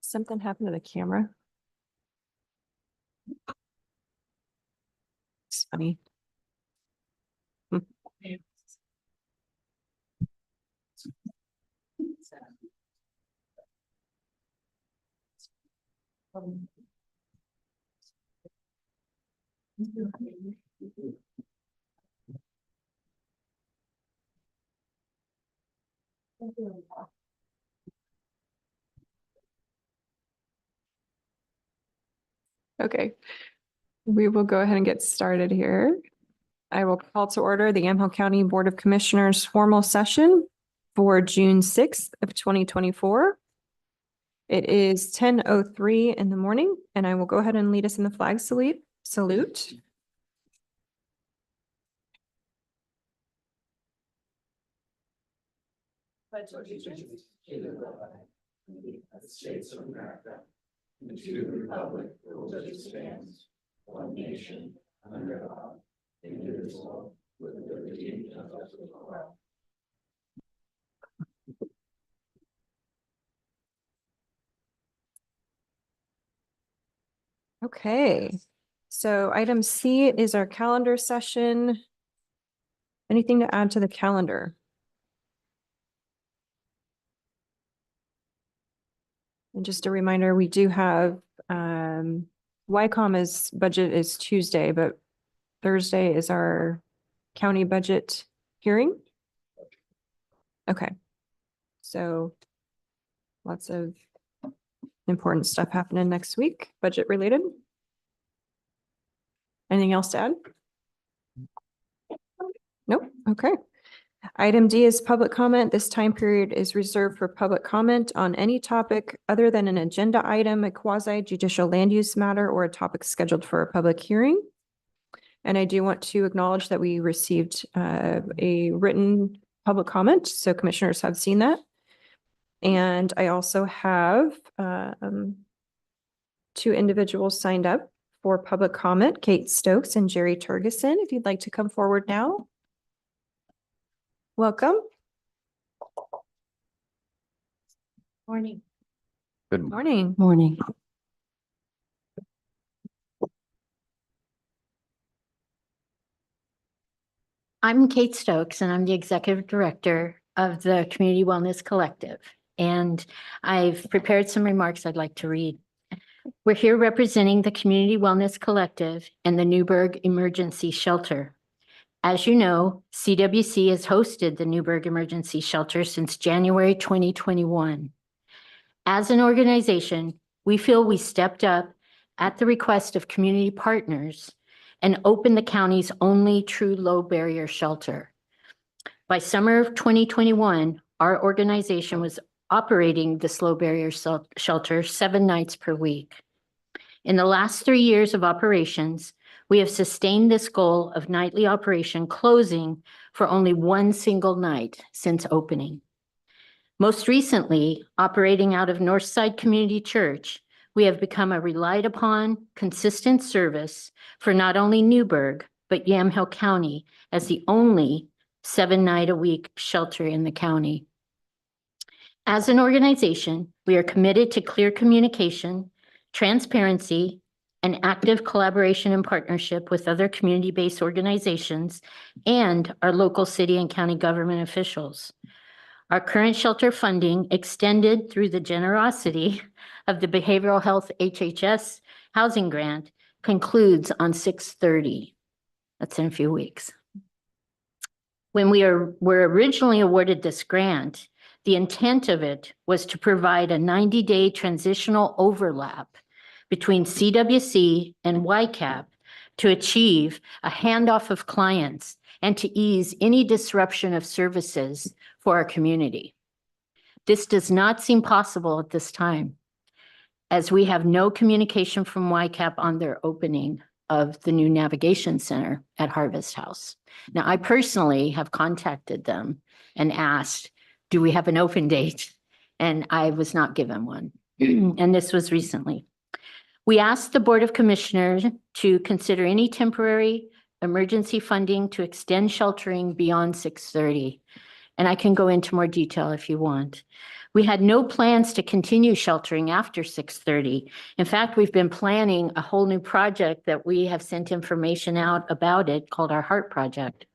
Something happened to the camera. It's funny. Okay, we will go ahead and get started here. I will call to order the Yamhill County Board of Commissioners formal session for June 6th of 2024. It is 10:03 in the morning, and I will go ahead and lead us in the flag salute. Allegiance to the flag of the United States of America and to the republic for which it stands, one nation, under God, indivisible, with liberty and justice for all. Okay, so item C is our calendar session. Anything to add to the calendar? And just a reminder, we do have YCOM budget is Tuesday, but Thursday is our county budget hearing. Okay. So lots of important stuff happening next week, budget related. Anything else to add? Nope. Okay. Item D is public comment. This time period is reserved for public comment on any topic other than an agenda item, a quasi judicial land use matter, or a topic scheduled for a public hearing. And I do want to acknowledge that we received a written public comment, so commissioners have seen that. And I also have two individuals signed up for public comment, Kate Stokes and Jerry Turgeson. If you'd like to come forward now. Welcome. Morning. Good morning. Morning. I'm Kate Stokes, and I'm the Executive Director of the Community Wellness Collective. And I've prepared some remarks I'd like to read. We're here representing the Community Wellness Collective and the Newburgh Emergency Shelter. As you know, CWC has hosted the Newburgh Emergency Shelter since January 2021. As an organization, we feel we stepped up at the request of community partners and opened the county's only true low barrier shelter. By summer of 2021, our organization was operating this low barrier shelter 7 nights per week. In the last 3 years of operations, we have sustained this goal of nightly operation, closing for only 1 single night since opening. Most recently, operating out of Northside Community Church, we have become a relied upon, consistent service for not only Newburgh, but Yamhill County as the only 7-night-a-week shelter in the county. As an organization, we are committed to clear communication, transparency, and active collaboration and partnership with other community-based organizations and our local city and county government officials. Our current shelter funding, extended through the generosity of the Behavioral Health HHS Housing Grant, concludes on 6/30. That's in a few weeks. When we were originally awarded this grant, the intent of it was to provide a 90-day transitional overlap between CWC and YCAP to achieve a handoff of clients and to ease any disruption of services for our community. This does not seem possible at this time, as we have no communication from YCAP on their opening of the new navigation center at Harvest House. Now, I personally have contacted them and asked, do we have an open date? and I was not given one. And this was recently. We asked the Board of Commissioners to consider any temporary emergency funding to extend sheltering beyond 6:30. And I can go into more detail if you want. We had no plans to continue sheltering after 6:30. In fact, we've been planning a whole new project that we have sent information out about it called our Heart Project.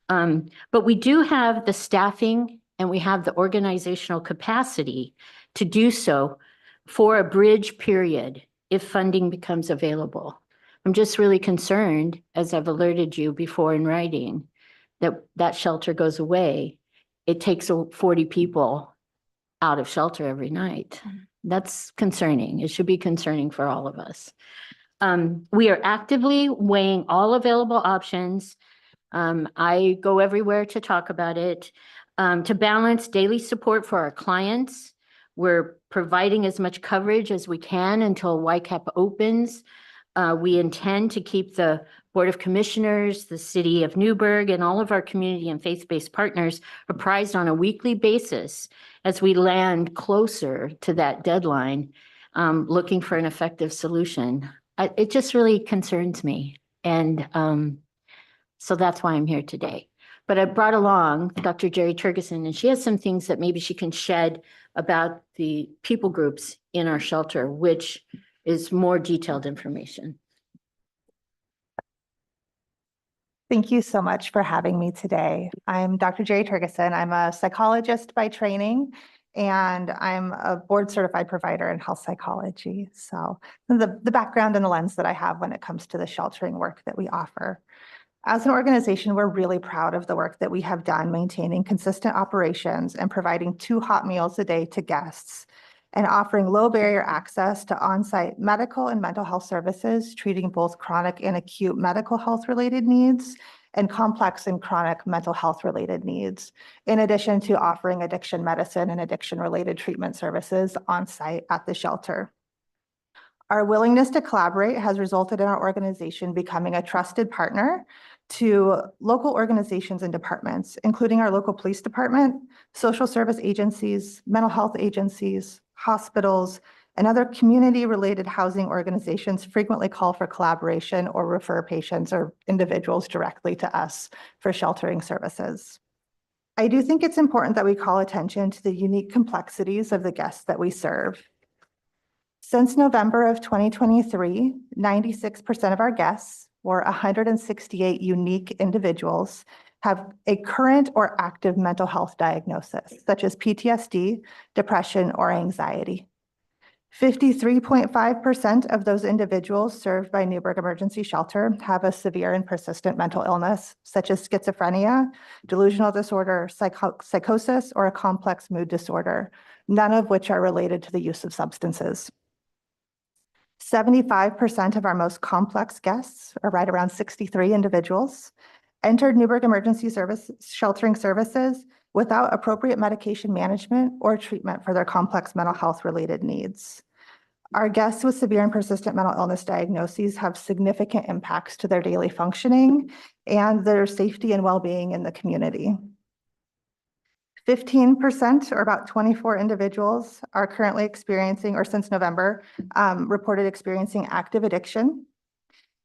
But we do have the staffing and we have the organizational capacity to do so for a bridge period if funding becomes available. I'm just really concerned, as I've alerted you before in writing, that that shelter goes away. It takes 40 people out of shelter every night. That's concerning. It should be concerning for all of us. We are actively weighing all available options. I go everywhere to talk about it. To balance daily support for our clients, we're providing as much coverage as we can until YCAP opens. We intend to keep the Board of Commissioners, the City of Newburgh, and all of our community and faith-based partners apprised on a weekly basis as we land closer to that deadline, looking for an effective solution. It just really concerns me. And so that's why I'm here today. But I brought along Dr. Jerry Turgeson, and she has some things that maybe she can shed about the people groups in our shelter, which is more detailed information. Thank you so much for having me today. I'm Dr. Jerry Turgeson. I'm a psychologist by training, and I'm a board certified provider in health psychology. So the background and the lens that I have when it comes to the sheltering work that we offer. As an organization, we're really proud of the work that we have done maintaining consistent operations and providing 2 hot meals a day to guests and offering low barrier access to on-site medical and mental health services, treating both chronic and acute medical health related needs and complex and chronic mental health related needs, in addition to offering addiction medicine and addiction related treatment services on-site at the shelter. Our willingness to collaborate has resulted in our organization becoming a trusted partner to local organizations and departments, including our local police department, social service agencies, mental health agencies, hospitals, and other community-related housing organizations frequently call for collaboration or refer patients or individuals directly to us for sheltering services. I do think it's important that we call attention to the unique complexities of the guests that we serve. Since November of 2023, 96% of our guests, or 168 unique individuals, have a current or active mental health diagnosis, such as PTSD, depression, or anxiety. 53.5% of those individuals served by Newburgh Emergency Shelter have a severe and persistent mental illness, such as schizophrenia, delusional disorder, psychosis, or a complex mood disorder, none of which are related to the use of substances. 75% of our most complex guests, or right around 63 individuals, entered Newburgh Emergency Sheltering Services without appropriate medication management or treatment for their complex mental health related needs. Our guests with severe and persistent mental illness diagnoses have significant impacts to their daily functioning and their safety and well-being in the community. 15%, or about 24 individuals, are currently experiencing, or since November, reported experiencing active addiction.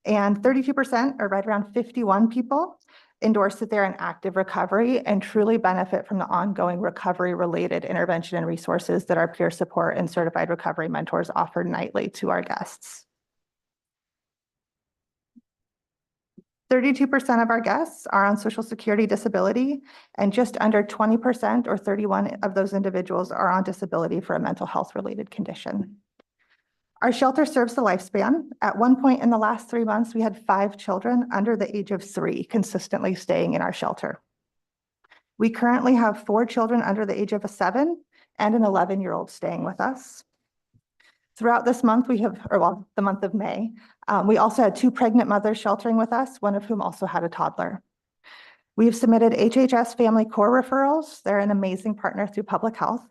And 32%, or right around 51 people, endorse that they're in active recovery and truly benefit from the ongoing recovery-related intervention and resources that our peer support and certified recovery mentors offer nightly to our guests. 32% of our guests are on Social Security disability, and just under 20%, or 31 of those individuals, are on disability for a mental health related condition. Our shelter serves the lifespan. At one point in the last 3 months, we had 5 children under the age of 3 consistently staying in our shelter. We currently have 4 children under the age of 7 and an 11-year-old staying with us. Throughout this month, the month of May, we also had 2 pregnant mothers sheltering with us, one of whom also had a toddler. We've submitted HHS Family Core referrals. They're an amazing partner through public health,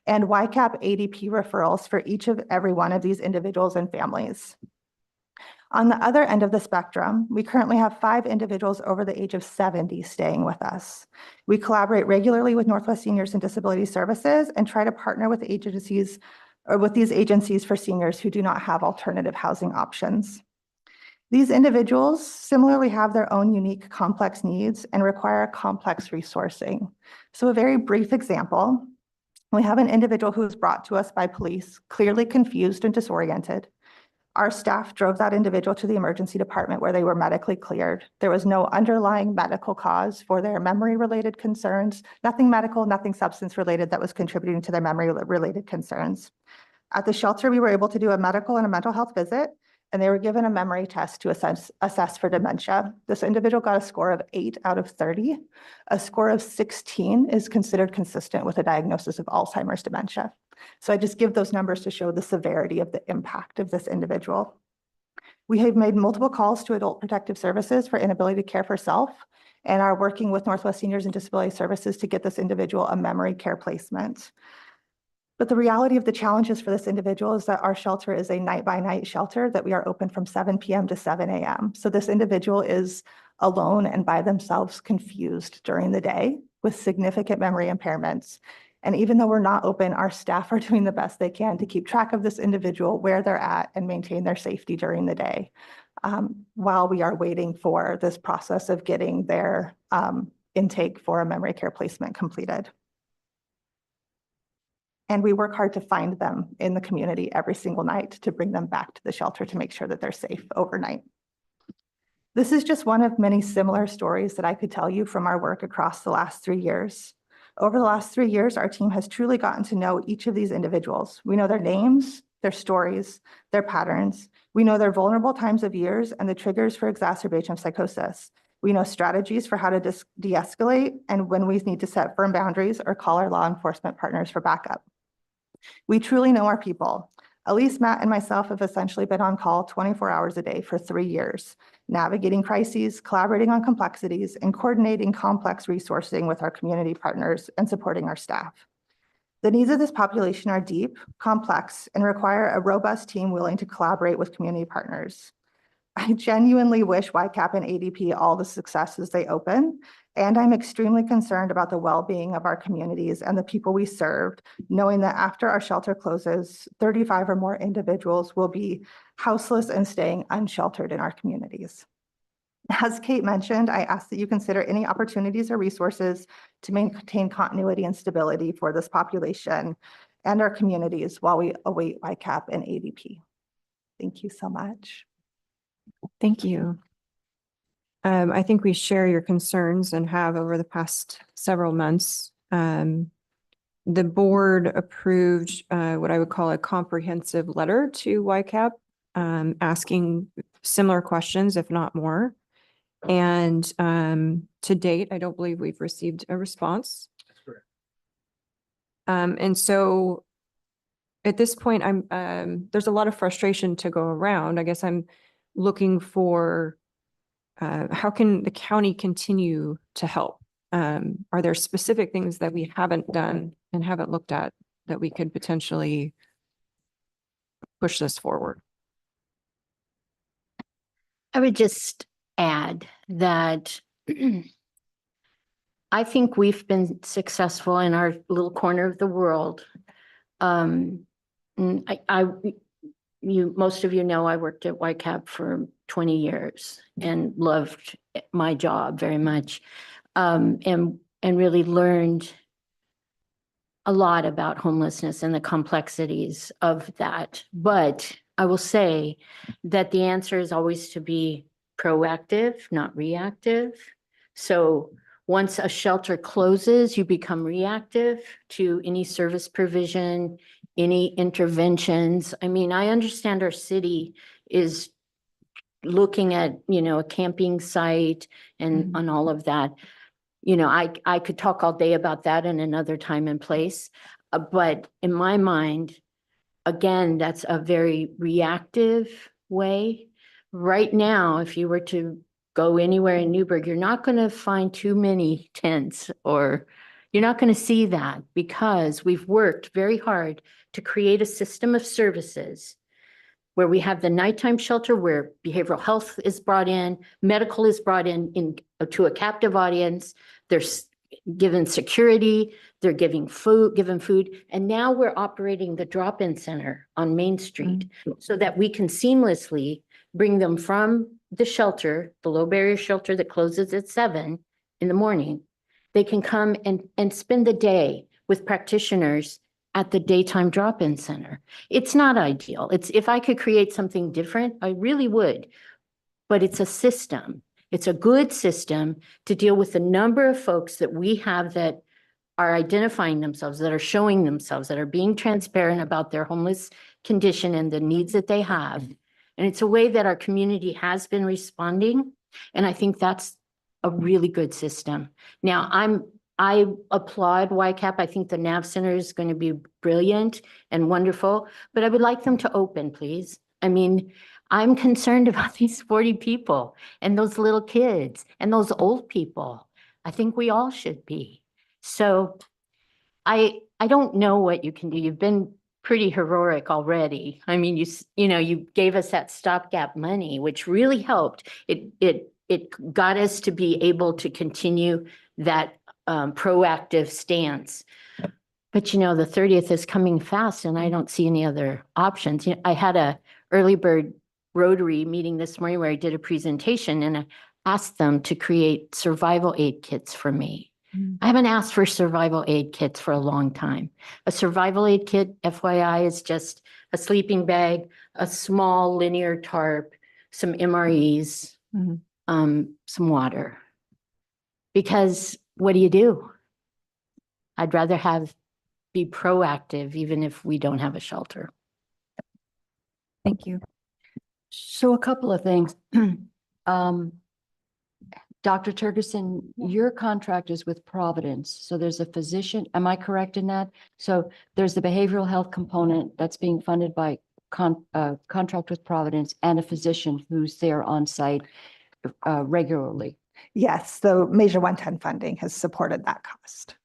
and YCAP ADP referrals for each of every one of these individuals and families. On the other end of the spectrum, we currently have 5 individuals over the age of 70 staying with us. We collaborate regularly with Northwest Seniors and Disability Services and try to partner with agencies or with these agencies for seniors who do not have alternative housing options. These individuals similarly have their own unique complex needs and require complex resourcing. So a very brief example, we have an individual who was brought to us by police, clearly confused and disoriented. Our staff drove that individual to the emergency department where they were medically cleared. There was no underlying medical cause for their memory-related concerns, nothing medical, nothing substance-related that was contributing to their memory-related concerns. At the shelter, we were able to do a medical and a mental health visit, and they were given a memory test to assess for dementia. This individual got a score of 8 out of 30. A score of 16 is considered consistent with a diagnosis of Alzheimer's dementia. So I just give those numbers to show the severity of the impact of this individual. We have made multiple calls to Adult Protective Services for inability to care for self and are working with Northwest Seniors and Disability Services to get this individual a memory care placement. But the reality of the challenges for this individual is that our shelter is a night-by-night shelter that we are open from 7 p.m. to 7 a.m. So this individual is alone and by themselves, confused during the day with significant memory impairments. And even though we're not open, our staff are doing the best they can to keep track of this individual, where they're at, and maintain their safety during the day, while we are waiting for this process of getting their intake for a memory care placement completed. And we work hard to find them in the community every single night to bring them back to the shelter to make sure that they're safe overnight. This is just one of many similar stories that I could tell you from our work across the last 3 years. Over the last 3 years, our team has truly gotten to know each of these individuals. We know their names, their stories, their patterns. We know their vulnerable times of years and the triggers for exacerbation of psychosis. We know strategies for how to de-escalate and when we need to set firm boundaries or call our law enforcement partners for backup. We truly know our people. Elise, Matt, and myself have essentially been on call 24 hours a day for 3 years, navigating crises, collaborating on complexities, and coordinating complex resourcing with our community partners and supporting our staff. The needs of this population are deep, complex, and require a robust team willing to collaborate with community partners. I genuinely wish YCAP and ADP all the success as they open, and I'm extremely concerned about the well-being of our communities and the people we served, knowing that after our shelter closes, 35 or more individuals will be houseless and staying unsheltered in our communities. As Kate mentioned, I ask that you consider any opportunities or resources to maintain continuity and stability for this population and our communities while we await YCAP and ADP. Thank you so much. Thank you. I think we share your concerns and have over the past several months. The board approved what I would call a comprehensive letter to YCAP, asking similar questions, if not more. And to date, I don't believe we've received a response. That's correct. And so at this point, there's a lot of frustration to go around. I guess I'm looking for how can the county continue to help? Are there specific things that we haven't done and haven't looked at that we could potentially push this forward? I would just add that I think we've been successful in our little corner of the world. Most of you know I worked at YCAP for 20 years and loved my job very much, and really learned a lot about homelessness and the complexities of that. But I will say that the answer is always to be proactive, not reactive. So once a shelter closes, you become reactive to any service provision, any interventions. I mean, I understand our city is looking at, a camping site and on all of that. I could talk all day about that in another time and place. But in my mind, again, that's a very reactive way. Right now, if you were to go anywhere in Newburgh, you're not going to find too many tents, or you're not going to see that, because we've worked very hard to create a system of services where we have the nighttime shelter where behavioral health is brought in, medical is brought in to a captive audience. They're given security, they're given food. And now we're operating the drop-in center on Main Street so that we can seamlessly bring them from the shelter, the low barrier shelter that closes at 7 in the morning. They can come and spend the day with practitioners at the daytime drop-in center. It's not ideal. If I could create something different, I really would. But it's a system. It's a good system to deal with the number of folks that we have that are identifying themselves, that are showing themselves, that are being transparent about their homeless condition and the needs that they have. And it's a way that our community has been responding. And I think that's a really good system. Now, I applaud YCAP. I think the NAV Center is going to be brilliant and wonderful, but I would like them to open, please. I mean, I'm concerned about these 40 people and those little kids and those old people. I think we all should be. So I don't know what you can do. You've been pretty heroic already. I mean, you gave us that stopgap money, which really helped. It got us to be able to continue that proactive stance. But the 30th is coming fast and I don't see any other options. I had a early bird Rotary meeting this morning where I did a presentation and I asked them to create survival aid kits for me. I haven't asked for survival aid kits for a long time. A survival aid kit, FYI, is just a sleeping bag, a small linear tarp, some MREs, some water. Because what do? I'd rather be proactive, even if we don't have a shelter. Thank you. So a couple of things. Dr. Turgeson, your contract is with Providence. So there's a physician. Am I correct in that? So there's the behavioral health component that's being funded by contract with Providence and a physician who's there on site regularly. Yes, so Measure 110 funding has supported that cost.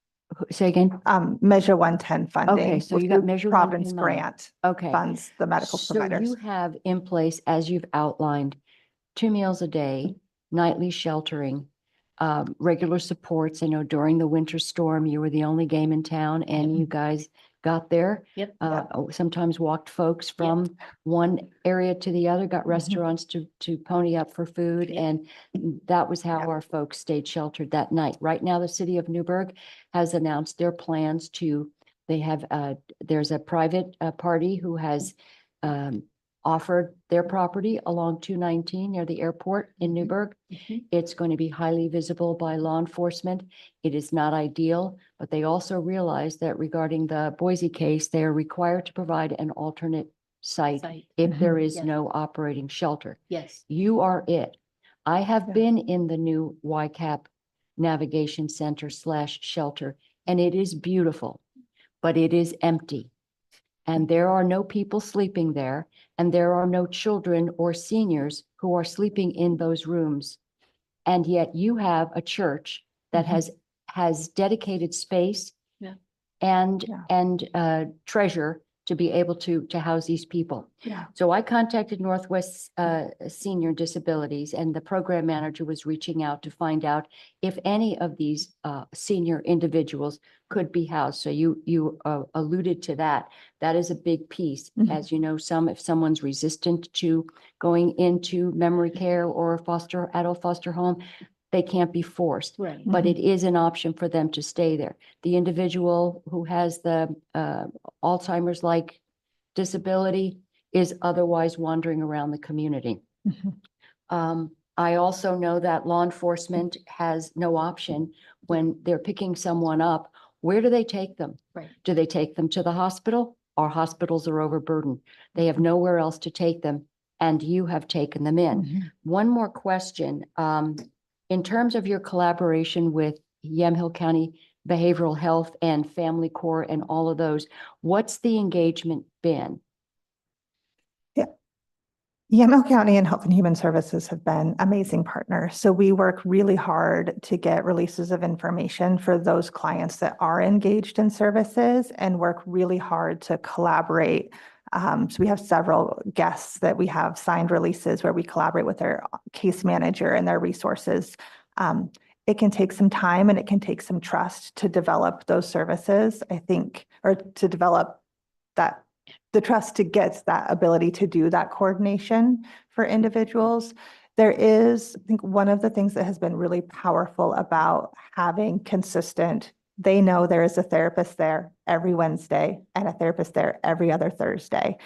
Say again? Measure 110 funding. Okay, so you through got Measure Providence 110 money. grant Okay. funds the medical providers. So you have in place, as you've outlined, 2 meals a day, nightly sheltering, regular supports. I know during the winter storm, you were the only game in town and you guys got there. Yep. Sometimes walked folks from one area to the other, got restaurants to pony up for food. And that was how our folks stayed sheltered that night. Right now, the city of Newburgh has announced their plans there's a private party who has offered their property along 219 near the airport in Newburgh. It's going to be highly visible by law enforcement. It is not ideal, but they also realize that regarding the Boise case, they are required to provide an alternate site if there is Yes. no operating shelter. Yes. You are it. I have Yeah. been in the new YCAP Navigation Center / shelter, and it is beautiful, but it is empty. And there are no people sleeping there, and there are no children or seniors who are sleeping in those rooms. And yet you have a church that has dedicated space and treasure to be able to house these people. Yeah. So I contacted Northwest Senior Disabilities, and the program manager was reaching out to find out if any of these senior individuals could be housed. So you alluded to that. That is a big piece. As you know, if someone's resistant to going into memory care or adult foster home, they can't be forced. Right. But it is an option for them to stay there. The individual who has the Alzheimer's-like disability is otherwise wandering around the community. I also know that law enforcement has no option when they're picking someone up. Where do they take them? Right. Do they take them to the hospital? Our hospitals are overburdened. They have nowhere else to take them, and you have taken them in. One more question. In terms of your collaboration with Yamhill County Behavioral Health and Family Corps and all of those, what's the engagement been? Yamhill County and Health and Human Services have been amazing partners. So we work really hard to get releases of information for those clients that are engaged in services and work really hard to collaborate So we have several guests that we have signed releases where we collaborate with their case manager and their resources. It can take some time and it can take some trust to develop those services, I think, or to develop that, the trust to get that ability to do that coordination for individuals. There is, I think one of the things that has been really powerful about having consistent, they know there is a therapist there every Wednesday and a therapist there every other Thursday.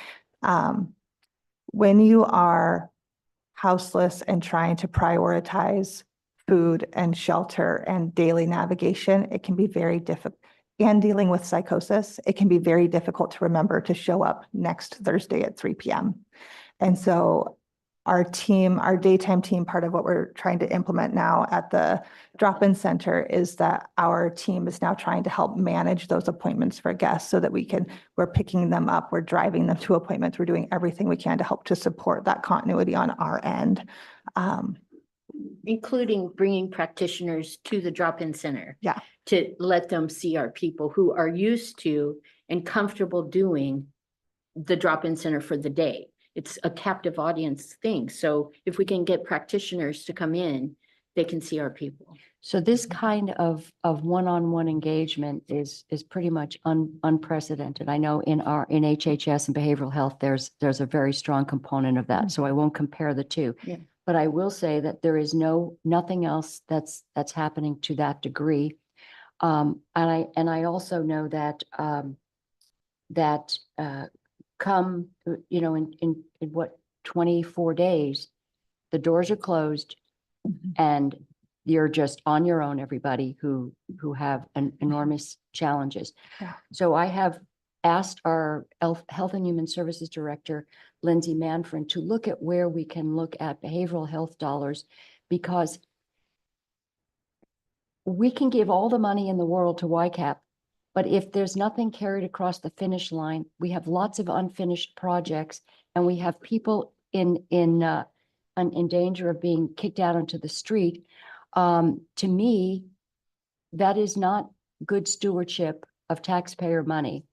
When you are houseless and trying to prioritize food and shelter and daily navigation, it can be very difficult. And dealing with psychosis, it can be very difficult to remember to show up next Thursday at 3 p.m. And so our team, our daytime team, part of what we're trying to implement now at the drop-in center is that our team is now trying to help manage those appointments for guests so that we're picking them up, we're driving them to appointments, we're doing everything we can to help to support that continuity on our end. Including bringing practitioners to the drop-in center. Yeah. To let them see our people who are used to and comfortable doing the drop-in center for the day. It's a captive audience thing. So if we can get practitioners to come in, they can see our people. So this kind of one-on-one engagement is pretty much unprecedented. I know in HHS and behavioral health, there's a very strong component of that. So I won't compare the two. Yeah. But I will say that there is nothing else that's happening to that degree. And I also know that come, in what, 24 days, the doors are closed and you're just on your own, everybody who have enormous challenges. Yeah. So I have asked our Health and Human Services Director, Lindsay Manfred, to look at where we can look at behavioral health dollars, because we can give all the money in the world to YCAP, but if there's nothing carried across the finish line, we have lots of unfinished projects and we have people in danger of being kicked out onto the street. To me, that is not good stewardship of taxpayer money.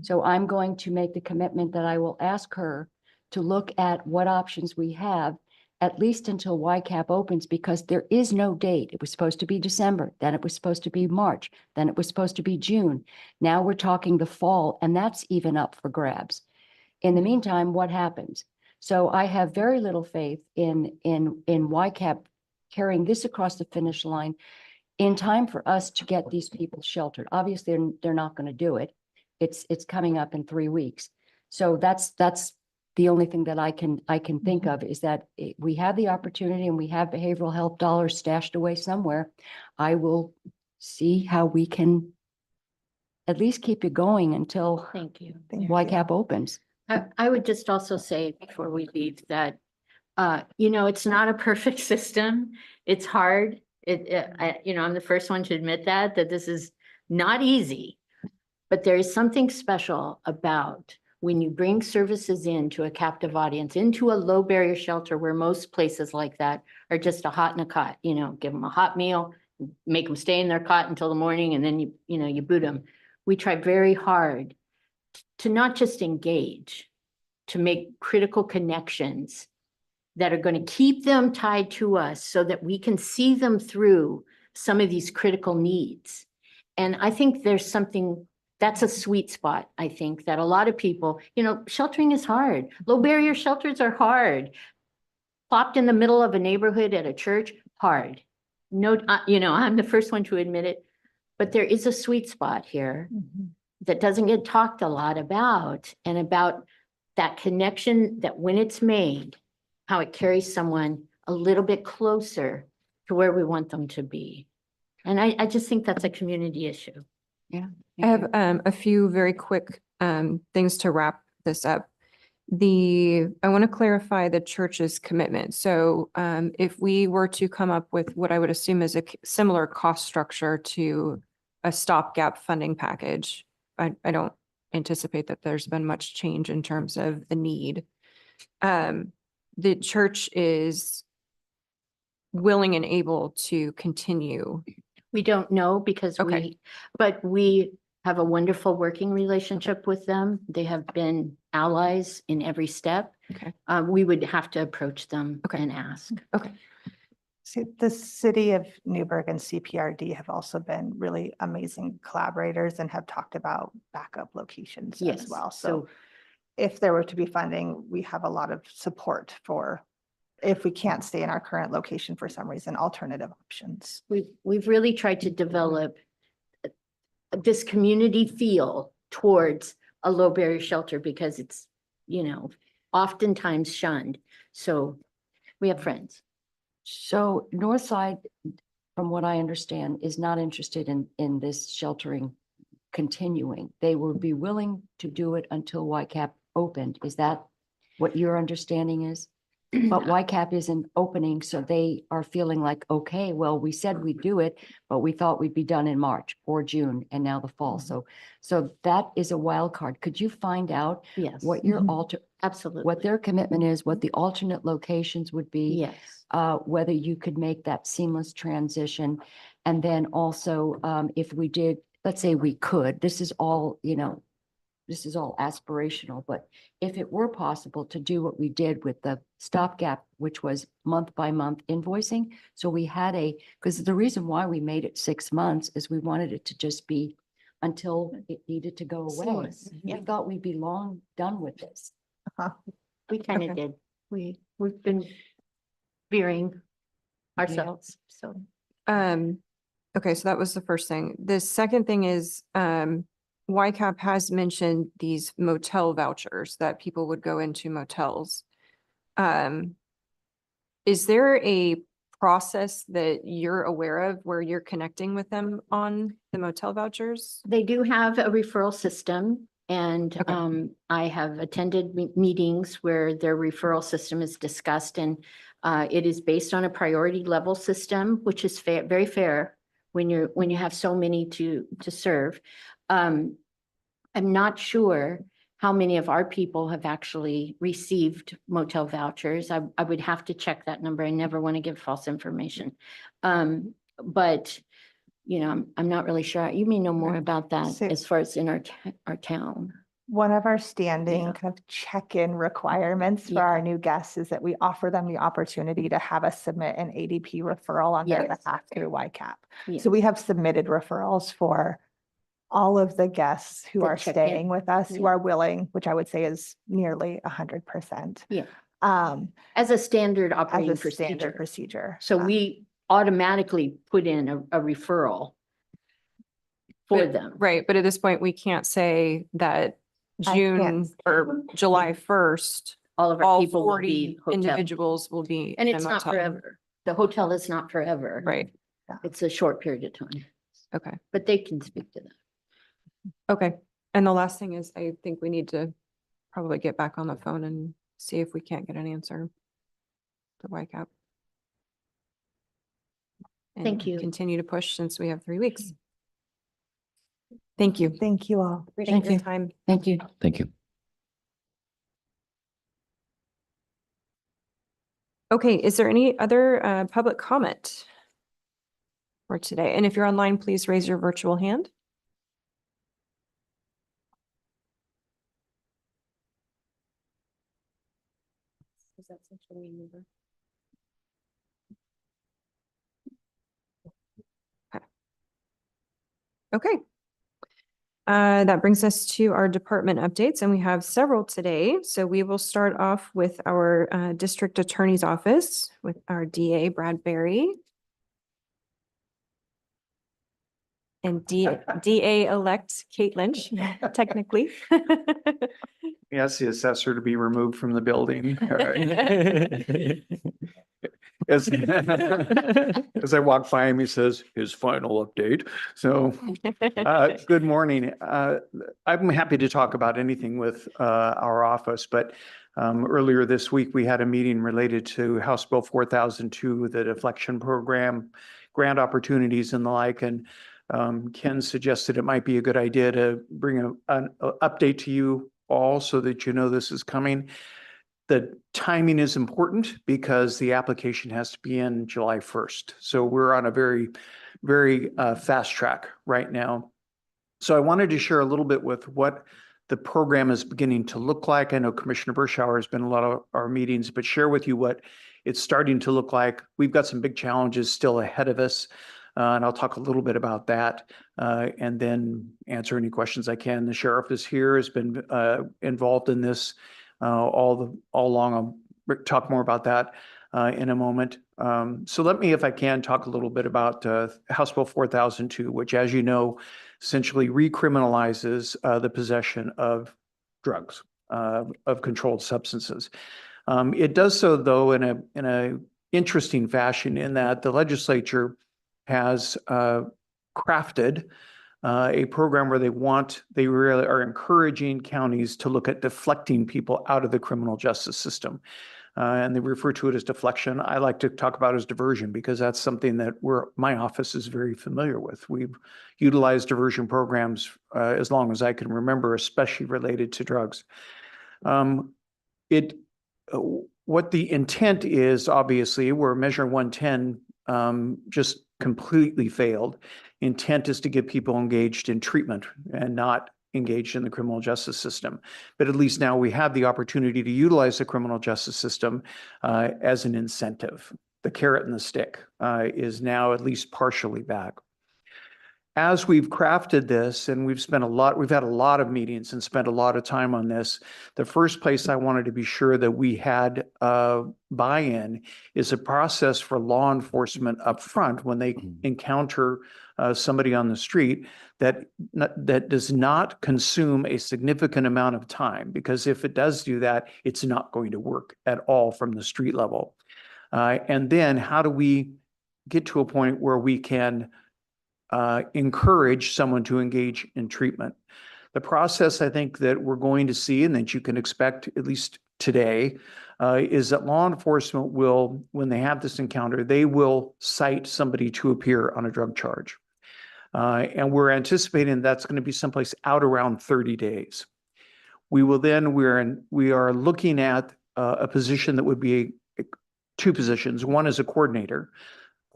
So I'm going to make the commitment that I will ask her to look at what options we have, at least until YCAP opens, because there is no date. It was supposed to be December, then it was supposed to be March, then it was supposed to be June. Now we're talking the fall, and that's even up for grabs. In the meantime, what happens? So I have very little faith in YCAP carrying this across the finish line in time for us to get these people sheltered. Obviously, they're not going to do it. It's coming up in 3 weeks. So that's the only thing that I can think of, is that we have the opportunity and we have behavioral health dollars stashed away somewhere. I will see how we can at least keep it going until Thank you. YCAP opens. I would just also say before we leave that, it's not a perfect system. It's hard. I'm the first one to admit that this is not easy, but there is something special about when you bring services into a captive audience, into a low barrier shelter, where most places like that are just a hot and a cot, give them a hot meal, make them stay in their cot until the morning, and then you boot them. We try very hard to not just engage, to make critical connections that are going to keep them tied to us so that we can see them through some of these critical needs. And I think there's something, that's a sweet spot, I think, that a lot of people, sheltering is hard. Low barrier shelters are hard. Plopped in the middle of a neighborhood at a church, hard. No, I'm the first one to admit it, but there is a sweet spot here that doesn't get talked a lot about, and about that connection that when it's made, how it carries someone a little bit closer to where we want them to be. And I just think that's a community issue. Yeah. I have a few very quick things to wrap this up. I want to clarify the church's commitment. So if we were to come up with what I would assume is a similar cost structure to a stopgap funding package, I don't anticipate that there's been much change in terms of the need. The church is willing and able to continue. We don't know because Okay. we have a wonderful working relationship with them. They have been allies in every step. Okay. We would have to approach them Okay. and ask. Okay. See, the city of Newburgh and CPRD have also been really amazing collaborators and have talked about backup locations as Yes, well. so So if there were to be funding, we have a lot of support for, if we can't stay in our current location for some reason, alternative options. we've really tried to develop this community feel towards a low barrier shelter because it's, oftentimes shunned. So we have friends. So Northside, from what I understand, is not interested in this sheltering continuing. They would be willing to do it until YCAP opened. Is that what your understanding is? But YCAP isn't opening, so they are feeling like, okay, well, we said we'd do it, but we thought we'd be done in March or June and now the fall. So that is a wild card. Could you find out Yes, what your Mhm. absolutely. what their commitment is, what the alternate locations would be? Yes. Whether you could make that seamless transition. And then also, if we did, let's say we could, this is all aspirational, but if it were possible to do what we did with the stopgap, which was month by month invoicing. So we had because the reason why we made it 6 months is we wanted it to just be until it needed to go away. Seamless, We yeah. thought we'd be long done with this. We kind of Okay. did. We've been veering ourselves, so. Okay, so that was the first thing. The second thing is, YCAP has mentioned these motel vouchers that people would go into motels. Is there a process that you're aware of where you're connecting with them on the motel vouchers? They do have a referral system and Okay. I have attended meetings where their referral system is discussed and it is based on a priority level system, which is fair, very fair when you have so many to serve. I'm not sure how many of our people have actually received motel vouchers. I would have to check that number. I never want to give false information. But I'm not really sure. You may know more about that So- as far as in our town. One of our standing Yeah. kind of check-in requirements for Yeah. our new guests is that we offer them the opportunity to have us submit an ADP referral on their Yes. behalf through YCAP. Yes. So we have submitted referrals for all of the guests who That are check in. staying with us, who Yeah. are willing, which I would say is nearly 100%. Yeah. Um, As a standard as operating a standard procedure. procedure. So we automatically put in a referral for But- them. Right, but at this point, we can't say that I June can't. or July 1st, All of our all people will be 40 hotel. individuals will be. And in a it's not motel. forever. The hotel is not forever. Right, It's a short period of time, okay, but they can speak to that. okay. And the last thing is, I think we need to probably get back on the phone and see if we can't get an answer to YCAP. Thank And you. continue to push since we have 3 weeks. Thank you. Thank you all. Appreciate Thank your you. time. Thank you. Thank you. Okay, is there any other public comment for today? And if you're online, please raise your virtual hand. Is that central maneuver? Okay. That brings us to our department updates, and we have several today. So we will start off with our district attorney's office with our DA, Brad Berry. And DA-elect Kate Lynch, technically. Yes, the assessor to be removed from the building. All right. As as I walk by him, he says, his final update. So, good morning. I'm happy to talk about anything with our office, but earlier this week, we had a meeting related to House Bill 4002, the deflection program, grant opportunities and the like, and Ken suggested it might be a good idea to bring an update to you all so that you know this is coming. The timing is important because the application has to be in July 1st. So we're on a very, very fast track right now. So I wanted to share a little bit with what the program is beginning to look like. I know Commissioner Bershauer has been in a lot of our meetings, but share with you what it's starting to look like. We've got some big challenges still ahead of us, and I'll talk a little bit about that, and then answer any questions I can. The sheriff is here, has been involved in this all along. I'll talk more about that in a moment. So let me, if I can, talk a little bit about House Bill 4002, which, as you know, essentially recriminalizes the possession of drugs, of controlled substances. It does so, though, in a interesting fashion, in that the legislature has crafted a program where they really are encouraging counties to look at deflecting people out of the criminal justice system. And they refer to it as deflection. I like to talk about it as diversion, because that's something that my office is very familiar with. We've utilized diversion programs as long as I can remember, especially related to drugs. What the intent is, obviously, where Measure 110 just completely failed. Intent is to get people engaged in treatment and not engaged in the criminal justice system. But at least now we have the opportunity to utilize the criminal justice system as an incentive. The carrot and the stick is now at least partially back. As we've crafted this, and we've had a lot of meetings and spent a lot of time on this, the first place I wanted to be sure that we had buy-in is a process for law enforcement up front when they encounter somebody on the street that does not consume a significant amount of time, because if it does do that, it's not going to work at all from the street level. And then how do we get to a point where we can encourage someone to engage in treatment? The process I think that we're going to see, and that you can expect at least today, is that law enforcement will, when they have this encounter, they will cite somebody to appear on a drug charge. And we're anticipating that's going to be someplace out around 30 days. We are looking at a position that would be two positions. One is a coordinator.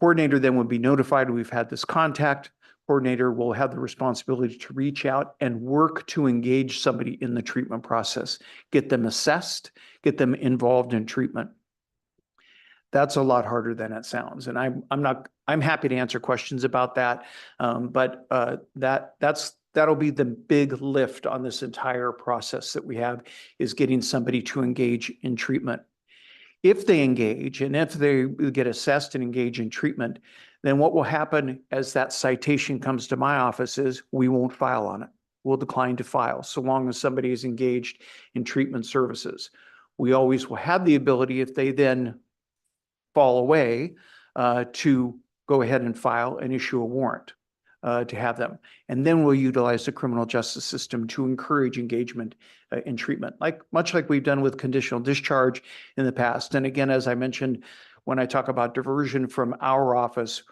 Coordinator then would be notified we've had this contact. Coordinator will have the responsibility to reach out and work to engage somebody in the treatment process, get them assessed, get them involved in treatment. That's a lot harder than it sounds. And I'm happy to answer questions about that. But that'll be the big lift on this entire process that we have, is getting somebody to engage in treatment. If they engage, and if they get assessed and engage in treatment, then what will happen as that citation comes to my office is we won't file on it. We'll decline to file so long as somebody is engaged in treatment services. We always will have the ability, if they then fall away, to go ahead and file and issue a warrant to have them. And then we'll utilize the criminal justice system to encourage engagement in treatment, much like we've done with conditional discharge in the past. And again, as I mentioned, when I talk about diversion from our office,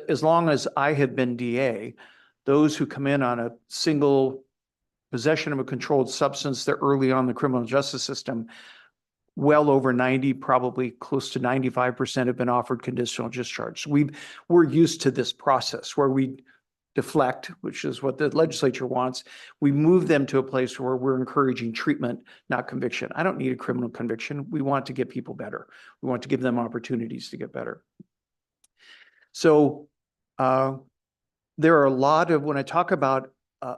as long as I have been DA, those who come in on a single possession of a controlled substance, they're early on the criminal justice system, well over 90, probably close to 95% have been offered conditional discharge. So we're used to this process where we deflect, which is what the legislature wants. We move them to a place where we're encouraging treatment, not conviction. I don't need a criminal conviction. We want to get people better. We want to give them opportunities to get better. So there are a lot of, when I talk about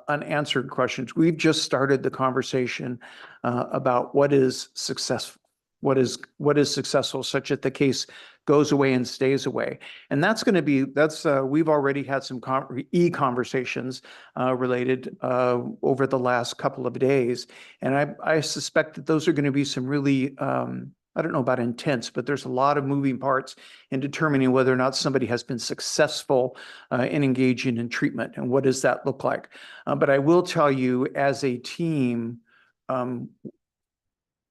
unanswered questions, we've just started the conversation about what is successful. What is successful, such that the case goes away and stays away. And that's going to be, we've already had some conversations related over the last couple of days. And I suspect that those are going to be some really, I don't know about intense, but there's a lot of moving parts in determining whether or not somebody has been successful in engaging in treatment, and what does that look like. But I will tell you, as a team,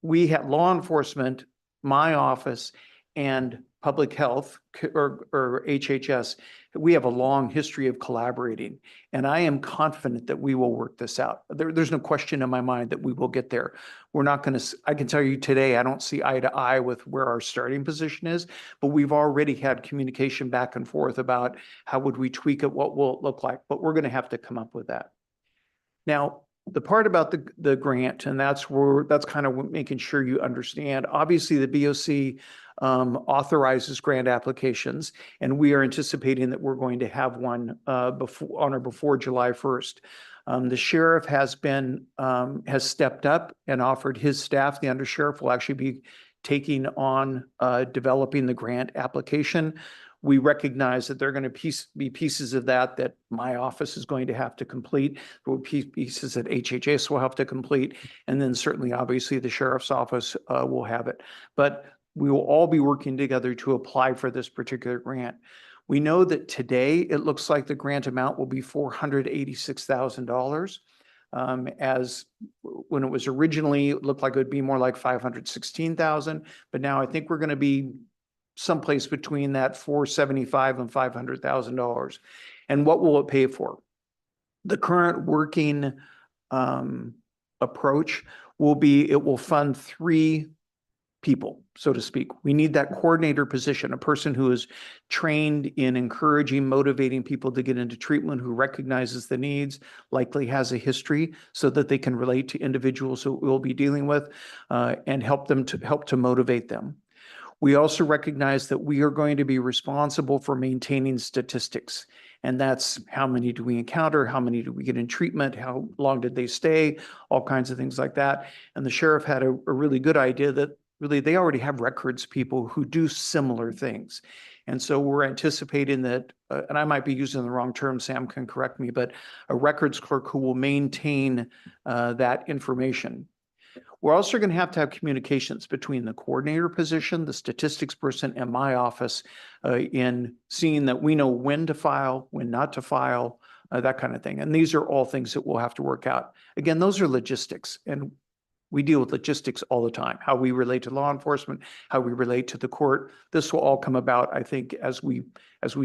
we had law enforcement, my office, and public health or HHS, we have a long history of collaborating. And I am confident that we will work this out. There's no question in my mind that we will get there. We're not going to, I can tell you today, I don't see eye to eye with where our starting position is, but we've already had communication back and forth about how would we tweak it, what will it look like, but we're going to have to come up with that. Now, the part about the grant, and that's kind of making sure you understand. Obviously, the BOC authorizes grant applications, and we are anticipating that we're going to have one before July 1st. The sheriff has stepped up and offered his staff. The undersheriff will actually be taking on developing the grant application. We recognize that there are going to be pieces of that my office is going to have to complete. There will be pieces that HHS will have to complete. And then certainly, obviously, the sheriff's office will have it. But we will all be working together to apply for this particular grant. We know that today it looks like the grant amount will be $486,000. As when it was originally, it looked like it would be more like 516,000. But now I think we're going to be someplace between that $475,000 and $500,000. And what will it pay for? The current working approach will be, it will fund 3 people, so to speak. We need that coordinator position, a person who is trained in encouraging, motivating people to get into treatment, who recognizes the needs, likely has a history so that they can relate to individuals who we'll be dealing with and help to motivate them. We also recognize that we are going to be responsible for maintaining statistics. And that's how many do we encounter? How many do we get in treatment? How long did they stay? All kinds of things like that. And the sheriff had a really good idea that really they already have records people who do similar things. And so we're anticipating that, and I might be using the wrong term, Sam can correct me, but a records clerk who will maintain that information. We're also going to have communications between the coordinator position, the statistics person, and my office in seeing that we know when to file, when not to file, that kind of thing. And these are all things that we'll have to work out. Again, those are logistics, and we deal with logistics all the time, how we relate to law enforcement, how we relate to the court. This will all come about, I think, as we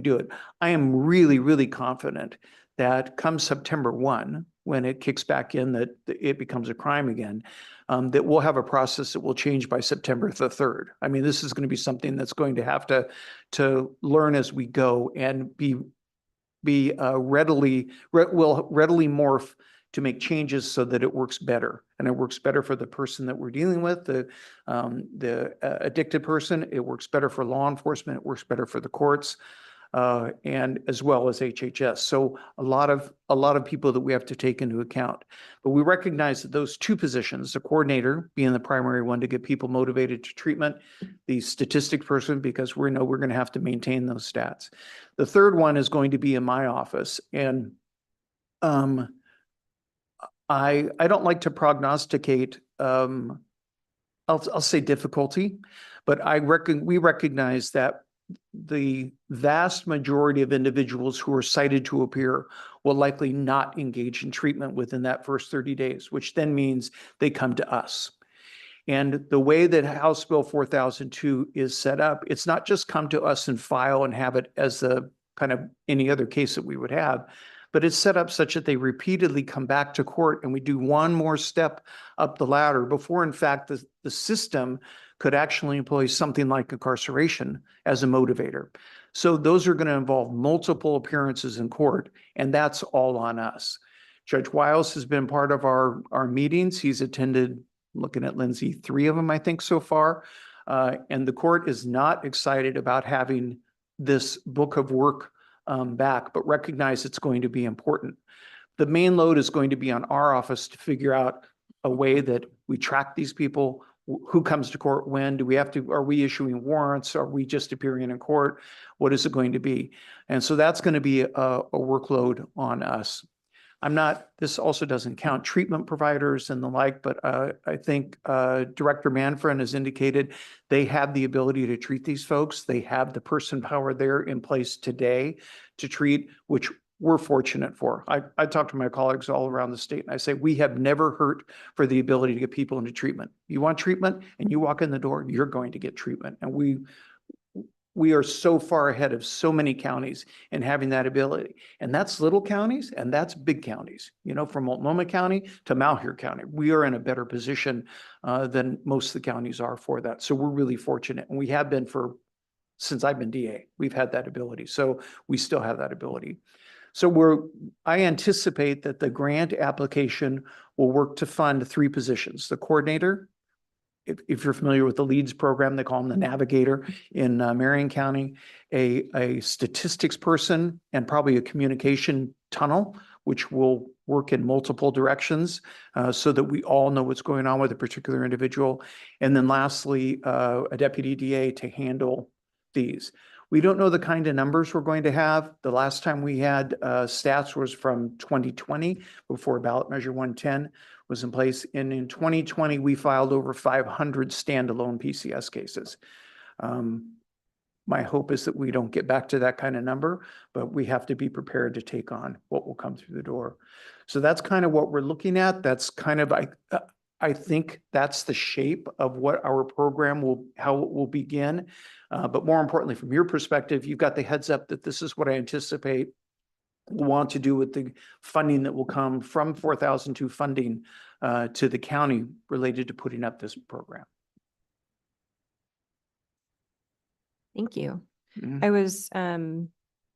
do it. I am really, really confident that come September 1, when it kicks back in, that it becomes a crime again, that we'll have a process that will change by September the 3rd. I mean, this is going to be something that's going to have to learn as we go and will readily morph to make changes so that it works better. And it works better for the person that we're dealing with, the addicted person. It works better for law enforcement. It works better for the courts. And as well as HHS. So a lot of people that we have to take into account. But we recognize that those 2 positions, the coordinator being the primary one to get people motivated to treatment, the statistics person, because we know we're going to have to maintain those stats. The third one is going to be in my office. And I don't like to prognosticate, I'll say difficulty, but we recognize that the vast majority of individuals who are cited to appear will likely not engage in treatment within that first 30 days, which then means they come to us. And the way that House Bill 4002 is set up, it's not just come to us and file and have it as a kind of any other case that we would have, but it's set up such that they repeatedly come back to court and we do one more step up the ladder before, in fact, the system could actually employ something like incarceration as a motivator. So those are going to involve multiple appearances in court, and that's all on us. Judge Wiles has been part of our meetings. He's attended, looking at Lindsay, 3 of them, I think, so far. And the court is not excited about having this book of work back, but recognize it's going to be important. The main load is going to be on our office to figure out a way that we track these people. Who comes to court when? Are we issuing warrants? Are we just appearing in court? What is it going to be? And so that's going to be a workload on us. This also doesn't count treatment providers and the like, but I think Director Manfred has indicated they have the ability to treat these folks. They have the person power there in place today to treat, which we're fortunate for. I talk to my colleagues all around the state and I say, we have never hurt for the ability to get people into treatment. You want treatment and you walk in the door, you're going to get treatment. And we are so far ahead of so many counties in having that ability. And that's little counties and that's big counties, you know, from Multnomah County to Malheur County. We are in a better position than most of the counties are for that. So we're really fortunate, and we have been since I've been DA. We've had that ability. So we still have that ability. So I anticipate that the grant application will work to fund 3 positions: the coordinator. If you're familiar with the LEADS program, they call them the navigator in Marion County, a statistics person, and probably a communication tunnel, which will work in multiple directions so that we all know what's going on with a particular individual. And then lastly, a deputy DA to handle these. We don't know the kind of numbers we're going to have. The last time we had stats was from 2020, before ballot measure 110 was in place. And in 2020, we filed over 500 standalone PCS cases. My hope is that we don't get back to that kind of number, but we have to be prepared to take on what will come through the door. So that's kind of what we're looking at. That's kind of, I think that's the shape of what our program how it will begin. But more importantly, from your perspective, you've got the heads up that this is what I anticipate we'll want to do with the funding that will come from 4002 funding to the county related to putting up this program. Thank you. Mhm. I was kind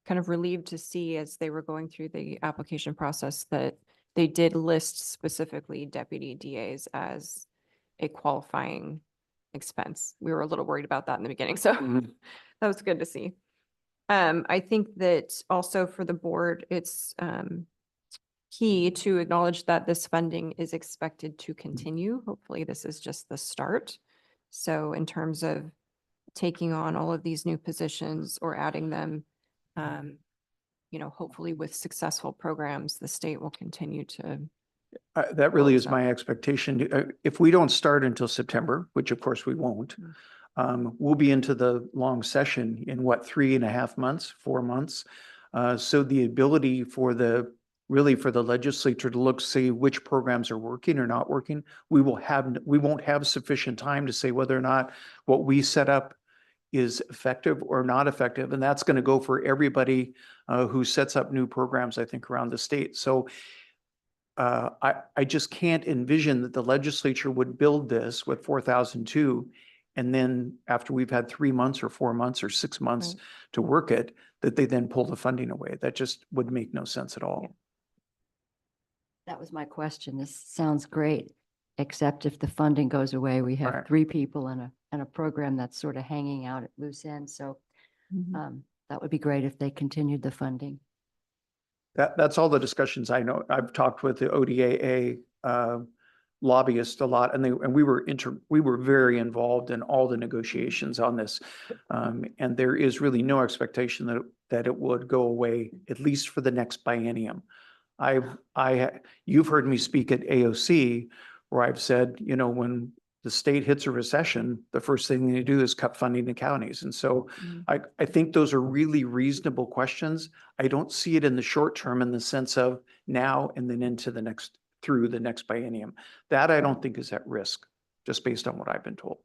of relieved to see as they were going through the application process that they did list specifically deputy DAs as a qualifying expense. We were a little worried about that in the beginning, so Mhm. that was good to see. I think that also for the board, it's key to acknowledge that this funding is expected to continue. Hopefully, this is just the start. So in terms of taking on all of these new positions or adding them, you know, hopefully with successful programs, the state will continue to. That really Well, is my expectation. If we don't start until September, which of course we won't, we'll be into the long session in what, 3.5 months, 4 months. So the ability for the legislature to look, see which programs are working or not working, we won't have sufficient time to say whether or not what we set up is effective or not effective. And that's going to go for everybody who sets up new programs, I think, around the state. So I just can't envision that the legislature would build this with 4002. And then after we've had 3 months or 4 months or 6 months Right. to work it, that they then pull the funding away. That just would make no sense at all. Yeah. That was my question. This sounds great, except if the funding goes away, we have Right. 3 people in a program that's sort of hanging out at loose ends. So Mhm. that would be great if they continued the funding. That's all the discussions I know. I've talked with the ODAA lobbyist a lot, and we were very involved in all the negotiations on this. And there is really no expectation that it would go away, at least for the next biennium. You've heard me speak at AOC where I've said, you know, when the state hits a recession, the first thing they do is cut funding to counties. And so I think those are really reasonable questions. I don't see it in the short term in the sense of now and then through the next biennium. That I don't think is at risk, just based on what I've been told.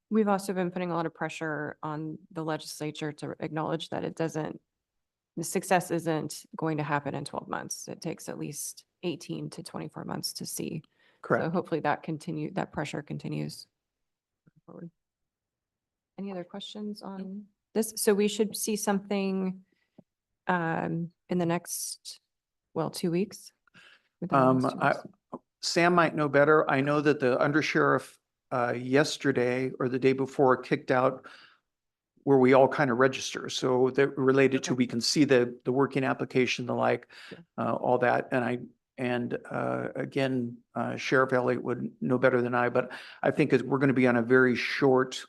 We've also been putting a lot of pressure on the legislature to acknowledge that the success isn't going to happen in 12 months. It takes at least 18 to 24 months to see. So Correct. hopefully that pressure continues forward. Any other questions on this? So we should see something in the next, 2 weeks? Within the next 2 weeks? Sam might know better. I know that the undersheriff yesterday or the day before kicked out where we all kind of register. So that related to, Okay. we can see the working application, the like, all that. And again, Sheriff Elliott would know better than I, but I think we're going to be on a very short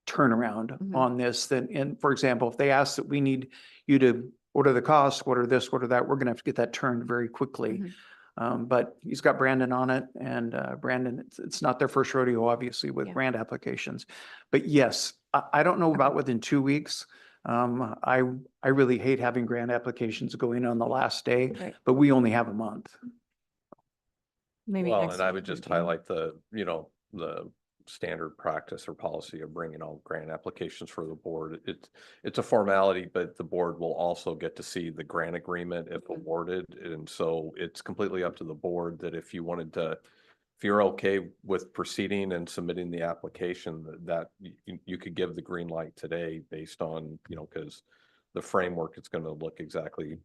turnaround Mhm. on this. And for example, if they ask that we need you to, what are the costs, what are this, what are that, we're going to have to get that turned very quickly. But he's got Brandon on it, and Brandon, it's not their first rodeo, obviously, with Yeah. grant applications. But yes, I don't know about within 2 weeks. I really hate having grant applications going on the last day, Right. but we only have a month. Maybe Well, next and I week would just would be- highlight the standard practice or policy of bringing all grant applications for the board. It's a formality, but the board will also get to see the grant agreement if awarded. And so it's completely up to the board that if you wanted to, if you're okay with proceeding and submitting the application, that you could give the green light today based on, because the framework is going to look exactly,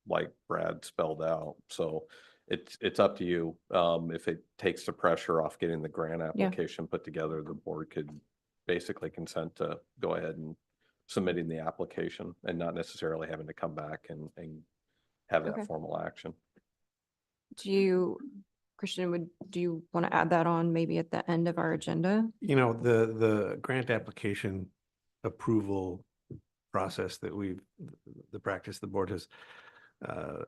like Brad spelled out. So it's up to you. If it takes the pressure off getting the grant application put together, the board could basically consent to go ahead and submitting the application and not necessarily having to come back and have that Okay. formal action. Christian, do you want to add that on maybe at the end of our agenda? The grant application approval process that the practice the board has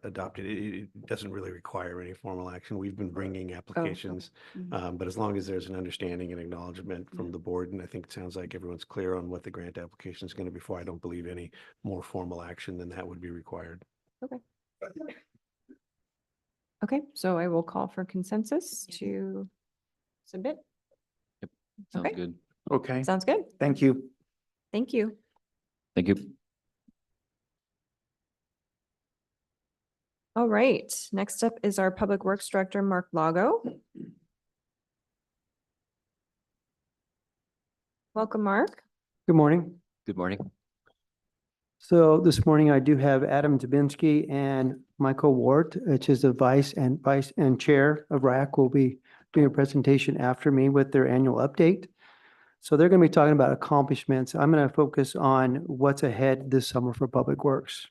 adopted, it doesn't really require any formal action. We've been bringing applications, but as long as there's an understanding and acknowledgement from the board, and I think it sounds like everyone's clear on what the grant application is going to be for, I don't believe any more formal action than that would be required. Okay, so I will call for consensus to submit. Sounds Okay. good. Okay, Sounds good. thank you. Thank you. Thank you. All right, next up is our Public Works Director, Mark Lago. Welcome, Mark. Good morning. Good morning. So this morning I do have Adam Dubinsky and Michael Ward, which is the vice and chair of RAC, will be doing a presentation after me with their annual update. So they're going to be talking about accomplishments. I'm going to focus on what's ahead this summer for Public Works.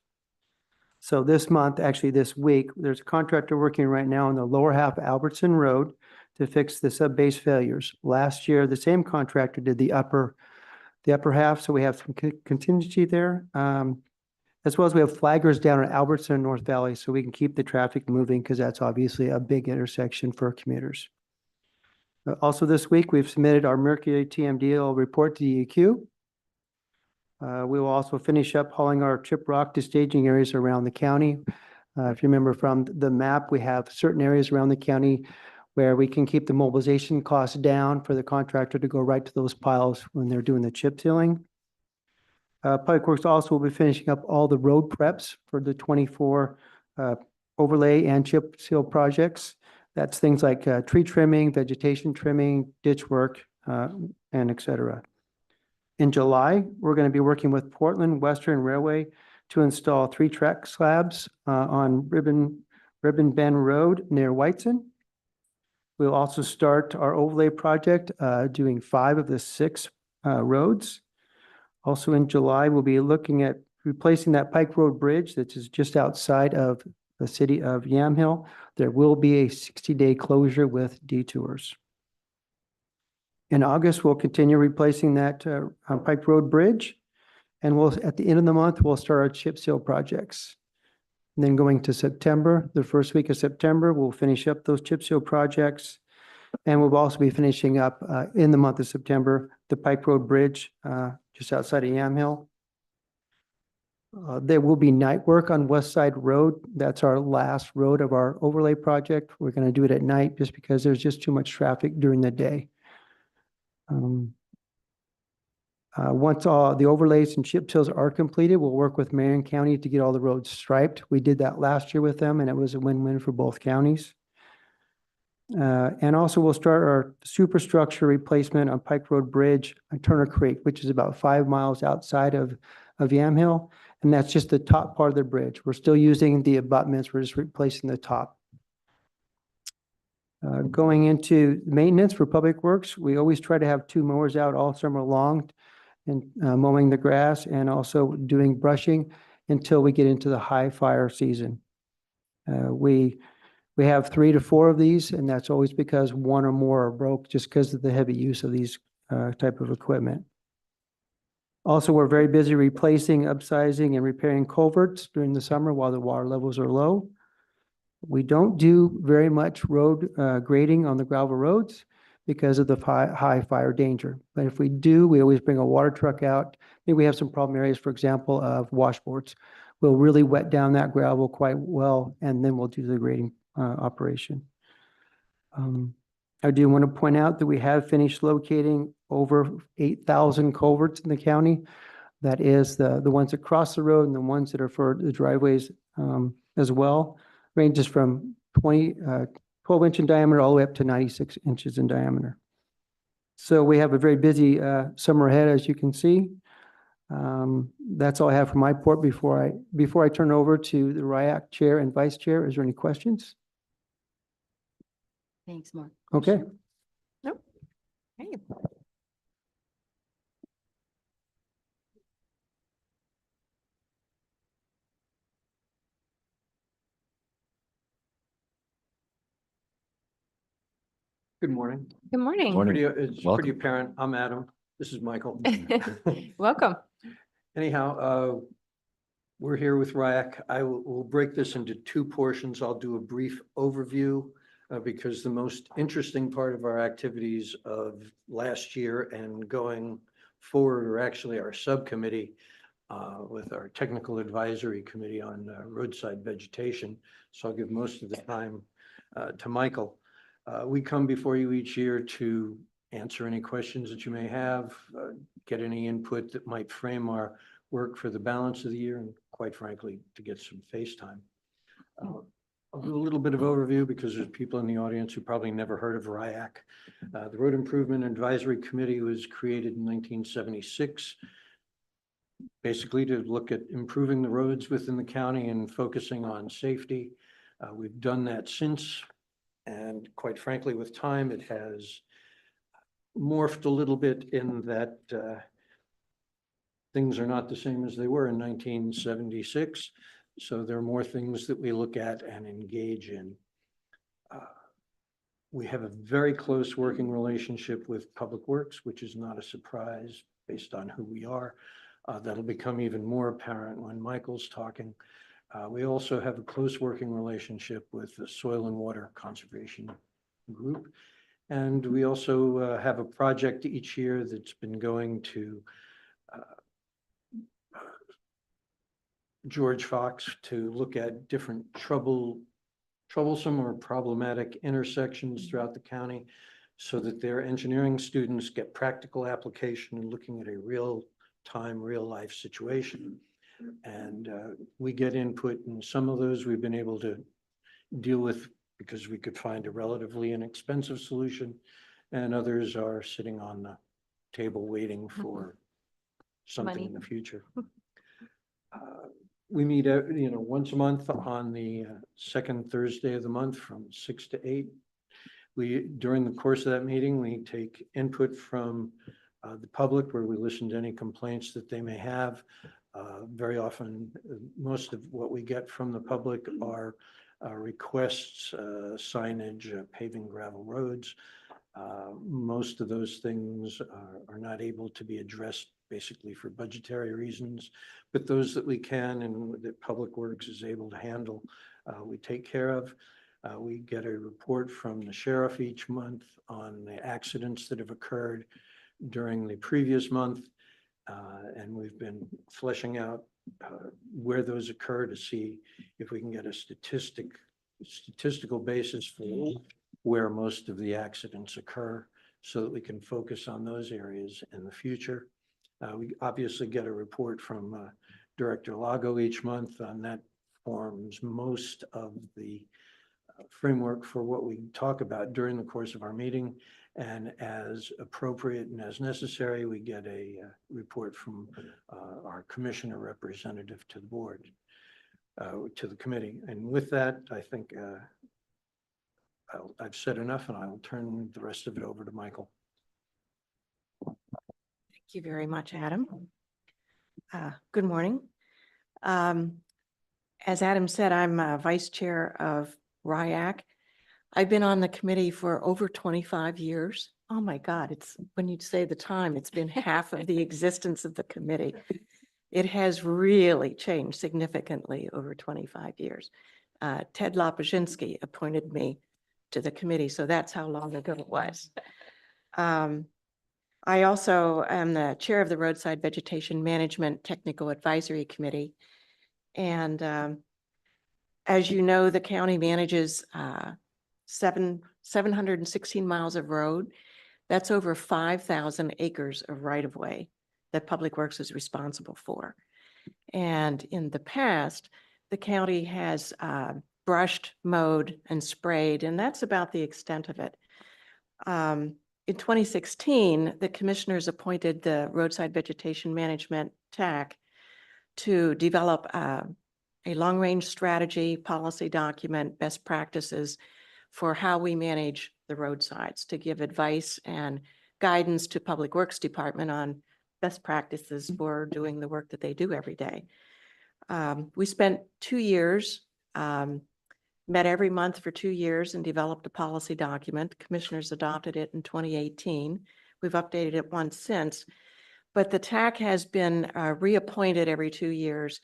So this month, actually this week, there's a contractor working right now on the lower half of Albertson Road to fix the sub-base failures. Last year, the same contractor did the upper half, so we have some contingency there. As well as we have flaggers down at Albertson and North Valley, so we can keep the traffic moving because that's obviously a big intersection for commuters. Also this week, we've submitted our Mercury TMDL report to DEQ. We will also finish up hauling our chip rock to staging areas around the county. If you remember from the map, we have certain areas around the county where we can keep the mobilization costs down for the contractor to go right to those piles when they're doing the chip sealing. Public Works also will be finishing up all the road preps for the 24 overlay and chip seal projects. That's things like tree trimming, vegetation trimming, ditch work, and et cetera. In July, we're going to be working with Portland Western Railway to install 3 track slabs on Ribbon Bend Road near Whiteson. We'll also start our overlay project doing 5 of the 6 roads. Also in July, we'll be looking at replacing that Pike Road Bridge that is just outside of the city of Yamhill. There will be a 60-day closure with detours. In August, we'll continue replacing that Pike Road Bridge. And at the end of the month, we'll start our chip seal projects. And then going to September, the first week of September, we'll finish up those chip seal projects. And we'll also be finishing up in the month of September, the Pike Road Bridge just outside of Yamhill. There will be night work on West Side Road. That's our last road of our overlay project. We're going to do it at night just because there's just too much traffic during the day. Once all the overlays and chip seals are completed, we'll work with Marion County to get all the roads striped. We did that last year with them, and it was a win-win for both counties. And also we'll start our superstructure replacement on Pike Road Bridge on Turner Creek, which is about 5 miles outside of Yamhill. And that's just the top part of the bridge. We're still using the abutments. We're just replacing the top. Going into maintenance for Public Works, we always try to have 2 mowers out all summer long and mowing the grass and also doing brushing until we get into the high fire season. We have 3 to 4 of these, and that's always because 1 or more are broke just because of the heavy use of these type of equipment. Also, we're very busy replacing, upsizing, and repairing culverts during the summer while the water levels are low. We don't do very much road grading on the gravel roads because of the high fire danger. But if we do, we always bring a water truck out. Maybe we have some problem areas, for example, of washboards. We'll really wet down that gravel quite well, and then we'll do the grading operation. I do want to point out that we have finished locating over 8,000 culverts in the county. That is the ones that cross the road and the ones that are for the driveways as well. Ranges from 12-inch in diameter all the way up to 96 inches in diameter. So we have a very busy summer ahead, as you can see. That's all I have for my report before I turn over to the RIAC Chair and Vice Chair. Is there any questions? Thanks, Mark. Okay. Hey. Good morning. Good morning. It's Welcome. pretty apparent. I'm Adam. This is Michael. Welcome. Anyhow, we're here with RIAC. We'll break this into two portions. I'll do a brief overview because the most interesting part of our activities of last year and going forward are actually our subcommittee with our technical advisory committee on roadside vegetation. So I'll give most of the time to Michael. We come before you each year to answer any questions that you may have, get any input that might frame our work for the balance of the year, and quite frankly, to get some face time. I'll do a little bit of overview because there's people in the audience who probably never heard of RIAC. The Road Improvement Advisory Committee was created in 1976, basically to look at improving the roads within the county and focusing on safety. We've done that since. And quite frankly, with time, it has morphed a little bit in that things are not the same as they were in 1976. So there are more things that we look at and engage in. We have a very close working relationship with Public Works, which is not a surprise based on who we are. That'll become even more apparent when Michael's talking. We also have a close working relationship with the Soil and Water Conservation Group. And we also have a project each year that's been going to George Fox to look at different troublesome or problematic intersections throughout the county so that their engineering students get practical application and looking at a real-time, real-life situation. And we get input, and some of those we've been able to deal with because we could find a relatively inexpensive solution, and others are sitting on the table waiting for something Money. in the future. We meet, once a month on the second Thursday of the month from 6 to 8. During the course of that meeting, we take input from the public where we listen to any complaints that they may have. Very often, most of what we get from the public are requests, signage, paving gravel roads. Most of those things are not able to be addressed basically for budgetary reasons, but those that we can and that Public Works is able to handle, we take care of. We get a report from the sheriff each month on the accidents that have occurred during the previous month. And we've been fleshing out where those occur to see if we can get a statistical basis for where most of the accidents occur so that we can focus on those areas in the future. We obviously get a report from Director Lago each month, and that forms most of the framework for what we talk about during the course of our meeting. And as appropriate and as necessary, we get a report from our commissioner representative to the board, to the committee. And with that, I think I've said enough, and I will turn the rest of it over to Michael. Thank you very much, Adam. Good morning. As Adam said, I'm Vice Chair of RIAC. I've been on the committee for over 25 years. Oh my God, when you say the time, it's been half of the existence of the committee. It has really changed significantly over 25 years. Ted Lopushinsky appointed me to the committee, so that's how long ago it was. I also am the chair of the Roadside Vegetation Management Technical Advisory Committee. And as you know, the county manages 716 miles of road. That's over 5,000 acres of right-of-way that Public Works is responsible for. And in the past, the county has brushed, mowed, and sprayed, and that's about the extent of it. In 2016, the commissioners appointed the Roadside Vegetation Management TAC to develop a long-range strategy, policy document, best practices for how we manage the roadsides, to give advice and guidance to Public Works Department on best practices for doing the work that they do every day. We spent 2 years, met every month for 2 years and developed a policy document. Commissioners adopted it in 2018. We've updated it once since, but the TAC has been reappointed every 2 years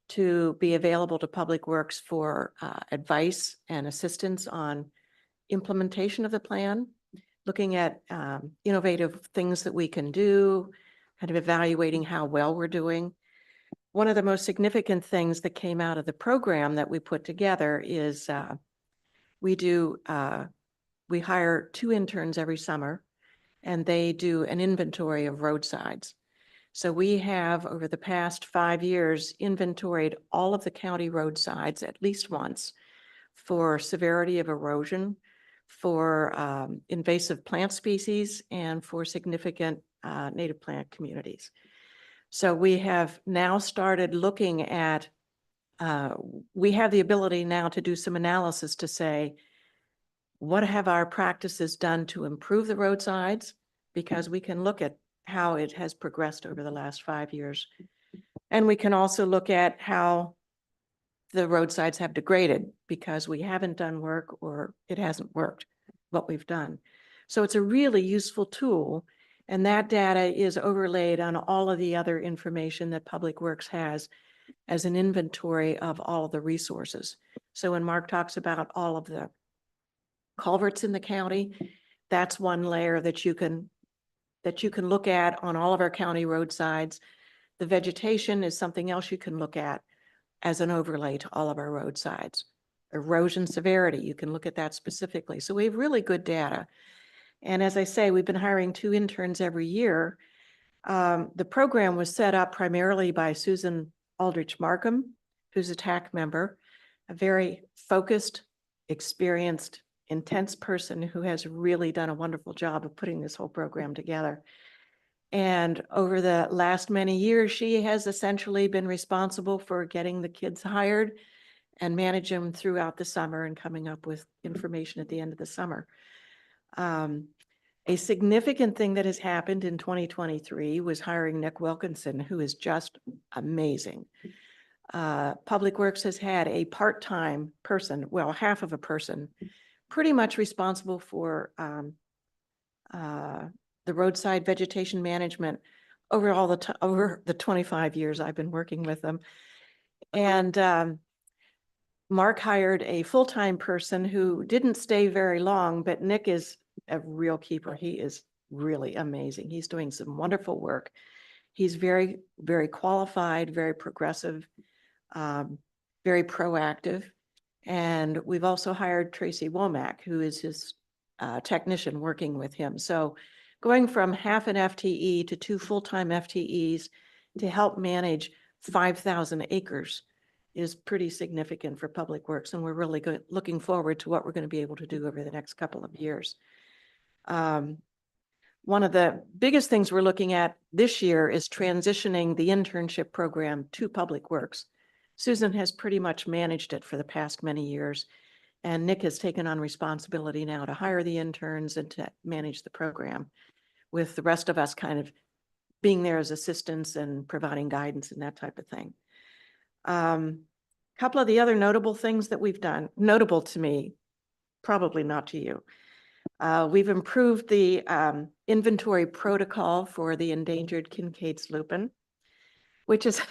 to be available to Public Works for advice and assistance on implementation of the plan, looking at innovative things that we can do, kind of evaluating how well we're doing. One of the most significant things that came out of the program that we put together is we hire 2 interns every summer, and they do an inventory of roadsides. So we have, over the past 5 years, inventoried all of the county roadsides at least once for severity of erosion, for invasive plant species, and for significant native plant communities. So we have now started looking at, we have the ability now to do some analysis to say, what have our practices done to improve the roadsides? Because we can look at how it has progressed over the last 5 years. And we can also look at how the roadsides have degraded because we haven't done work or it hasn't worked, what we've done. So it's a really useful tool. And that data is overlaid on all of the other information that Public Works has as an inventory of all of the resources. So when Mark talks about all of the culverts in the county, that's one layer that you can look at on all of our county roadsides. The vegetation is something else you can look at as an overlay to all of our roadsides. Erosion severity, you can look at that specifically. So we have really good data. And as I say, we've been hiring 2 interns every year. The program was set up primarily by Susan Aldrich Markham, who's a TAC member, a very focused, experienced, intense person who has really done a wonderful job of putting this whole program together. And over the last many years, she has essentially been responsible for getting the kids hired and manage them throughout the summer and coming up with information at the end of the summer. A significant thing that has happened in 2023 was hiring Nick Wilkinson, who is just amazing. Public Works has had a part-time person, well, half of a person, pretty much responsible for the roadside vegetation management over the 25 years I've been working with them. And Mark hired a full-time person who didn't stay very long, but Nick is a real keeper. He is really amazing. He's doing some wonderful work. He's very, very qualified, very progressive, very proactive. And we've also hired Tracy Womack, who is his technician working with him. So going from half an FTE to 2 full-time FTEs to help manage 5,000 acres is pretty significant for Public Works. And we're really looking forward to what we're going to be able to do over the next couple of years. One of the biggest things we're looking at this year is transitioning the internship program to Public Works. Susan has pretty much managed it for the past many years, and Nick has taken on responsibility now to hire the interns and to manage the program, with the rest of us kind of being there as assistants and providing guidance and that type of thing. Couple of the other notable things that we've done, notable to me, probably not to you. We've improved the inventory protocol for the endangered Kincaid's lupin, which is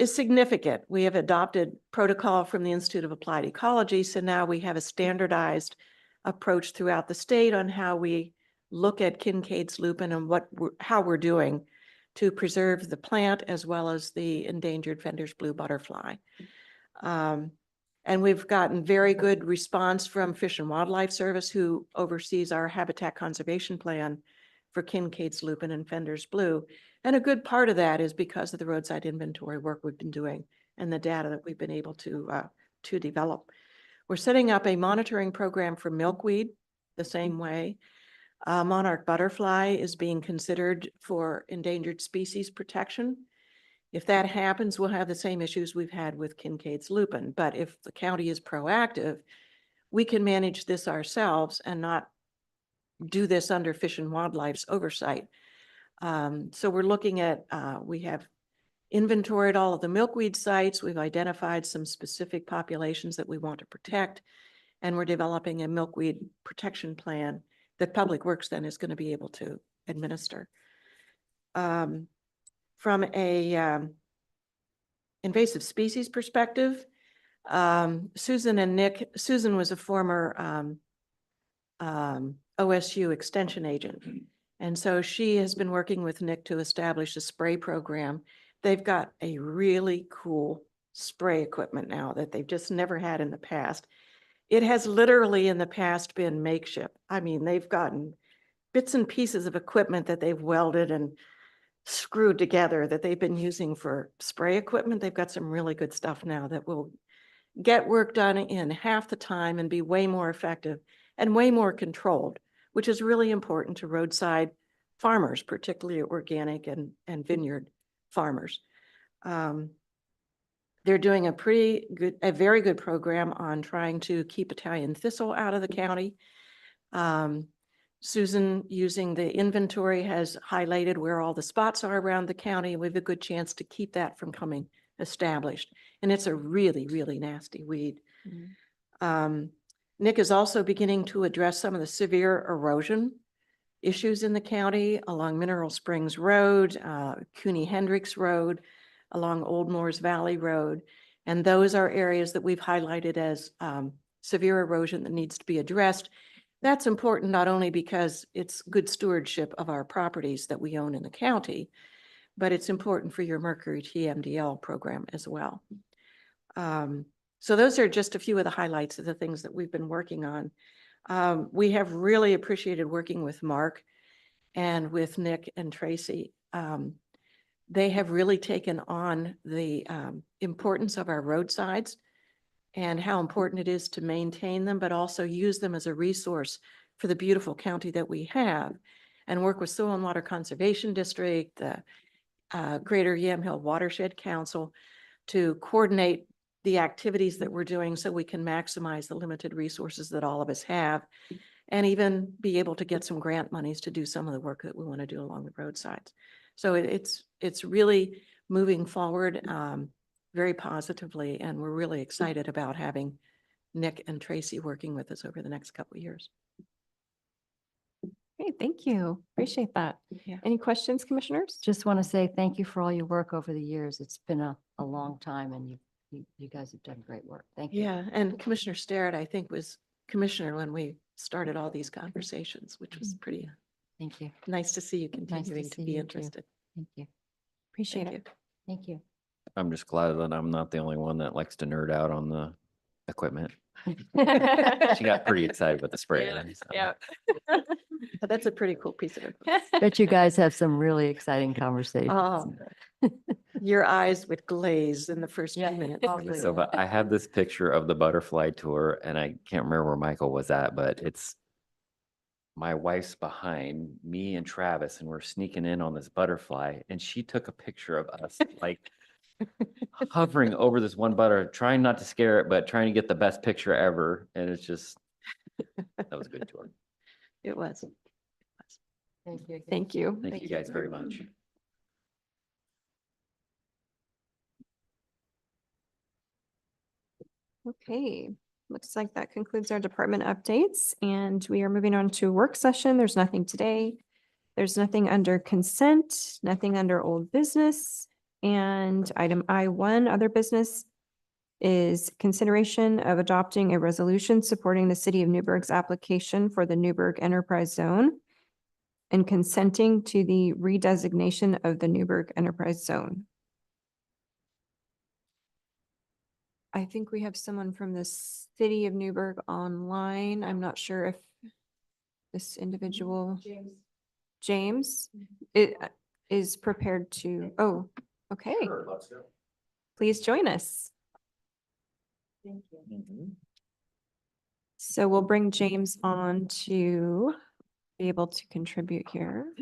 significant. We have adopted protocol from the Institute of Applied Ecology, so now we have a standardized approach throughout the state on how we look at Kincaid's lupin and how we're doing to preserve the plant as well as the endangered Fender's blue butterfly. And we've gotten very good response from Fish and Wildlife Service, who oversees our habitat conservation plan for Kincaid's lupin and Fender's blue. And a good part of that is because of the roadside inventory work we've been doing and the data that we've been able to develop. We're setting up a monitoring program for milkweed the same way. Monarch butterfly is being considered for endangered species protection. If that happens, we'll have the same issues we've had with Kincaid's lupin. But if the county is proactive, we can manage this ourselves and not do this under Fish and Wildlife's oversight. So we're looking at, we have inventoried all of the milkweed sites. We've identified some specific populations that we want to protect. And we're developing a milkweed protection plan that Public Works then is going to be able to administer. From a invasive species perspective, Susan and Nick, Susan was a former OSU extension agent. And so she has been working with Nick to establish a spray program. They've got a really cool spray equipment now that they've just never had in the past. It has literally in the past been makeshift. I mean, they've gotten bits and pieces of equipment that they've welded and screwed together that they've been using for spray equipment. They've got some really good stuff now that will get work done in half the time and be way more effective and way more controlled, which is really important to roadside farmers, particularly organic and vineyard farmers. They're doing a very good program on trying to keep Italian thistle out of the county. Susan, using the inventory, has highlighted where all the spots are around the county. We have a good chance to keep that from coming established. And it's a really, really nasty weed. Nick is also beginning to address some of the severe erosion issues in the county along Mineral Springs Road, Cooney Hendricks Road, along Old Moores Valley Road. And those are areas that we've highlighted as severe erosion that needs to be addressed. That's important not only because it's good stewardship of our properties that we own in the county, but it's important for your Mercury TMDL program as well. So those are just a few of the highlights of the things that we've been working on. We have really appreciated working with Mark and with Nick and Tracy. They have really taken on the importance of our roadsides and how important it is to maintain them, but also use them as a resource for the beautiful county that we have, and work with Soil and Water Conservation District, the Greater Yamhill Watershed Council to coordinate the activities that we're doing so we can maximize the limited resources that all of us have, and even be able to get some grant monies to do some of the work that we want to do along the roadsides. So it's really moving forward very positively, and we're really excited about having Nick and Tracy working with us over the next couple of years. Okay, thank you. Appreciate that. Yeah. Any questions, commissioners? Just want to say thank you for all your work over the years. It's been a long time and you guys have done great work. Thank you. Yeah, and Commissioner Starrett, I think, was commissioner when we started all these conversations, which was pretty Thank you. nice to see you to continuing to see be you too. interested. Thank you. Appreciate Thank it. you. Thank you. I'm just glad that I'm not the only one that likes to nerd out on the equipment. She got pretty excited with the spray. Yeah. But that's a pretty cool piece of it. Bet you guys have some really exciting conversations. Oh, your eyes would glaze in the first few Yeah, minutes. probably. So, but I have this picture of the butterfly tour and I can't remember where Michael was at, but it's my wife's behind me and Travis and we're sneaking in on this butterfly and she took a picture of us like hovering over this one butter, trying not to scare it, but trying to get the best picture ever. And it's just, that was a good tour. It was. Thank you. Thank you. Thank you guys very much. Okay, looks like that concludes our department updates and we are moving on to work session. There's nothing today. There's nothing under consent, nothing under old business. And item I1, other business, is consideration of adopting a resolution supporting the city of Newburgh's application for the Newburgh Enterprise Zone and consenting to the redesignation of the Newburgh Enterprise Zone. I think we have someone from the city of Newburgh online. I'm not sure if this individual, James, is prepared to, oh, okay. Sure, let's go. Please join us. Mhm. So we'll bring James on to be able to contribute here.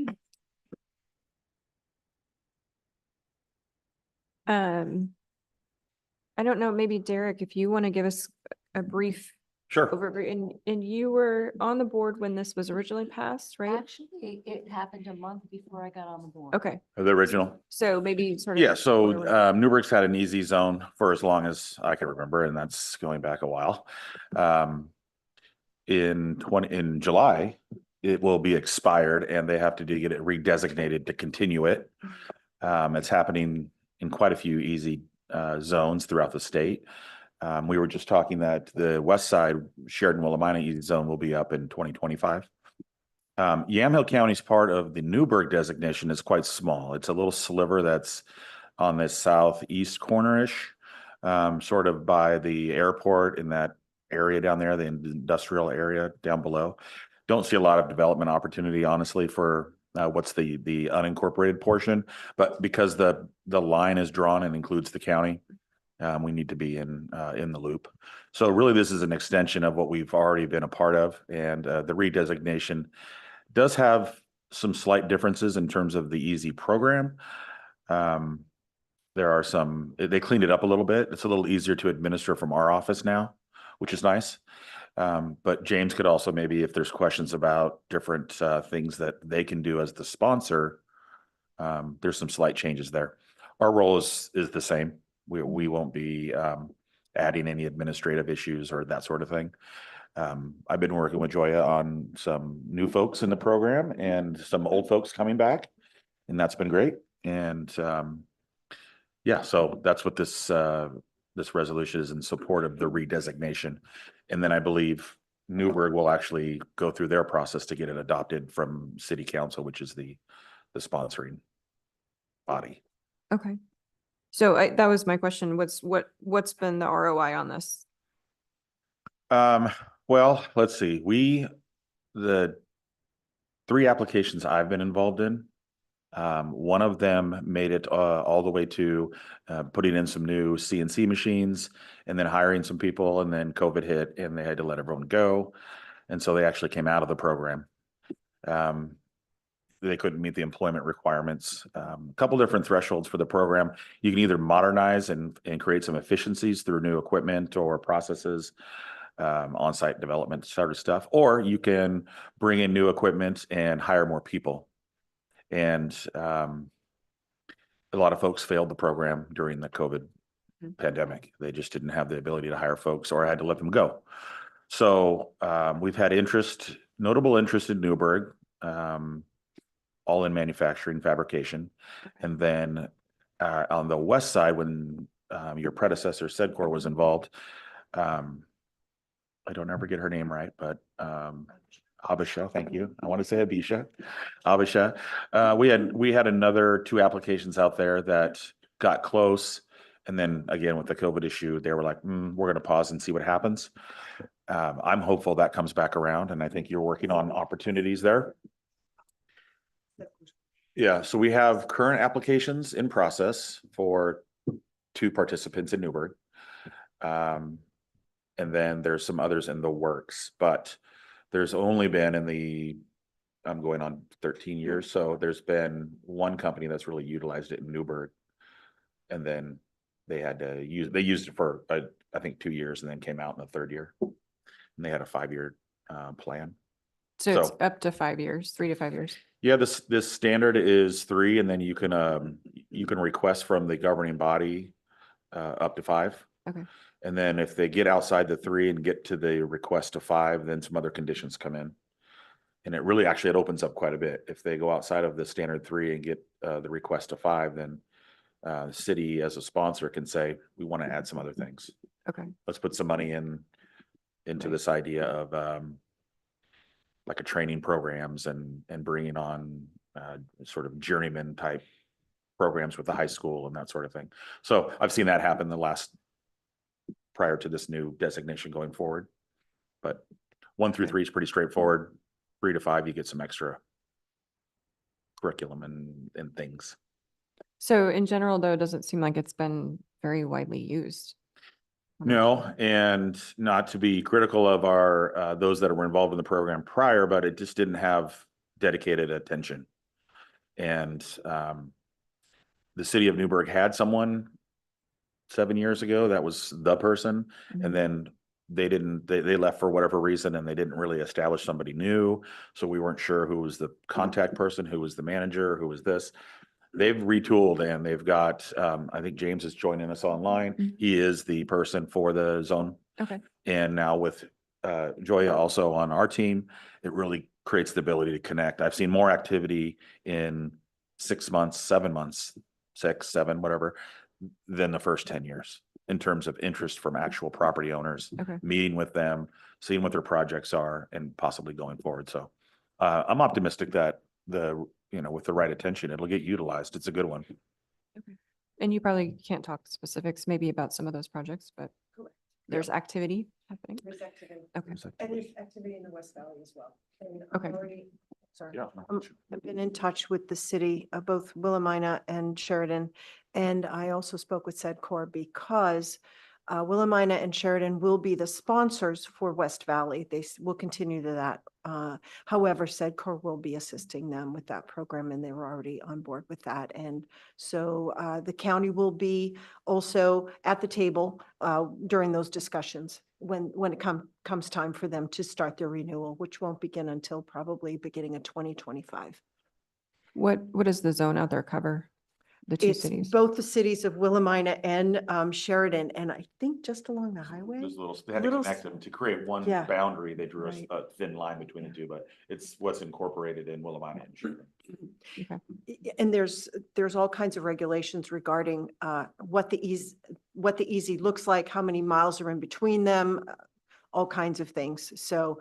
I don't know, maybe Derek, if you want to give us a brief Sure. overview, and you were on the board when this was originally passed, right? Actually, it happened a month before I got on the board. Okay, The original. so maybe sort of. Yeah, so order. Newburgh's had an easy zone for as long as I can remember, and that's going back a while. In July, it will be expired and they have to get it redesignated to continue it. It's happening in quite a few easy zones throughout the state. We were just talking that the west side Sheridan Willamina easy zone will be up in 2025. Yamhill County's part of the Newburgh designation is quite small. It's a little sliver that's on the southeast corner-ish, sort of by the airport in that area down there, the industrial area down below. Don't see a lot of development opportunity, honestly, for what's the unincorporated portion, but because the line is drawn and includes the county, we need to be in the loop. So really, this is an extension of what we've already been a part of, and the redesignation does have some slight differences in terms of the easy program. There are some, they cleaned it up a little bit. It's a little easier to administer from our office now, which is nice. But James could also maybe, if there's questions about different things that they can do as the sponsor, there's some slight changes there. Our role is the same. We won't be adding any administrative issues or that sort of thing. I've been working with Joya on some new folks in the program and some old folks coming back, and that's been great. And yeah, so that's what this resolution is in support of the redesignation. And then I believe Newburgh will actually go through their process to get it adopted from City Council, which is the sponsoring body. Okay. So that was my question. What's been the ROI on this? Well, let's see. The 3 applications I've been involved in, one of them made it all the way to putting in some new CNC machines and then hiring some people, and then COVID hit and they had to let everyone go. And so they actually came out of the program. They couldn't meet the employment requirements. A couple different thresholds for the program. You can either modernize and create some efficiencies through new equipment or processes, on-site development sort of stuff, or you can bring in new equipment and hire more people. And a lot of folks failed the program during the COVID pandemic. They just didn't have the ability to hire folks or had to let them go. So we've had notable interest in Newburgh, all in manufacturing, fabrication. And then on the west side, when your predecessor, Sedcor, was involved, I don't ever get her name right, but Abisha, thank you. I want to say Abisha. We had another 2 applications out there that got close. And then again, with the COVID issue, they were like, we're going to pause and see what happens. I'm hopeful that comes back around, and I think you're working on opportunities there. Yeah, so we have current applications in process for 2 participants in Newburgh. And then there's some others in the works, but there's only been I'm going on 13 years. So there's been one company that's really utilized it in Newburgh. And then they used it for, I think 2 years, and then came out in the 3rd year. And they had a 5-year plan. So it's up to 5 years, 3 to 5 years. Yeah, this standard is 3, and then you can request from the governing body up to 5. Okay. And then if they get outside the 3 and get to the request to 5, then some other conditions come in. And it really actually, it opens up quite a bit. If they go outside of the standard 3 and get the request to 5, then the city as a sponsor can say, we want to add some other things. Okay. Let's put some money into this idea of like a training programs and bringing on sort of journeyman type programs with the high school and that sort of thing. So I've seen that happen the last prior to this new designation going forward. But 1 through 3 is pretty straightforward. 3 to 5, you get some extra curriculum and things. So in general, though, it doesn't seem like it's been very widely used. No, and not to be critical of our, those that were involved in the program prior, but it just didn't have dedicated attention. And the city of Newburgh had someone 7 years ago that was the person, and then they left for whatever reason, and they didn't really establish somebody new. So we weren't sure who was the contact person, who was the manager, who was this. They've retooled and they've got, I think James is joining us online. He is the person for the zone. Okay. And now with Joya also on our team, it really creates the ability to connect. I've seen more activity in 6 months, 7 months, 6, 7, whatever, than the first 10 years in terms of interest from actual property owners, Okay. meeting with them, seeing what their projects are, and possibly going forward. So I'm optimistic that with the right attention, it'll get utilized. It's a good one. And you probably can't talk specifics maybe about some of those projects, but there's activity happening. There's activity. Okay. And there's activity in the West Valley as well. And Okay. I've already, sorry. Yeah. I've been in touch with the city, both Willamina and Sheridan. And I also spoke with SEDCOR because Willamina and Sheridan will be the sponsors for West Valley. They will continue to that. However, SEDCOR will be assisting them with that program, and they were already on board with that. And so the county will be also at the table during those discussions when it comes time for them to start their renewal, which won't begin until probably beginning of 2025. What does the zone out there cover? The 2 It's cities? both the cities of Willamina and Sheridan, and I think just along the highway. They had to Little connect them to create one yeah. boundary. They drew Right. a thin line between the two, but it's what's incorporated in Willamina and Sheridan. And there's all kinds of regulations regarding what the easy looks like, how many miles are in between them, all kinds of things. So,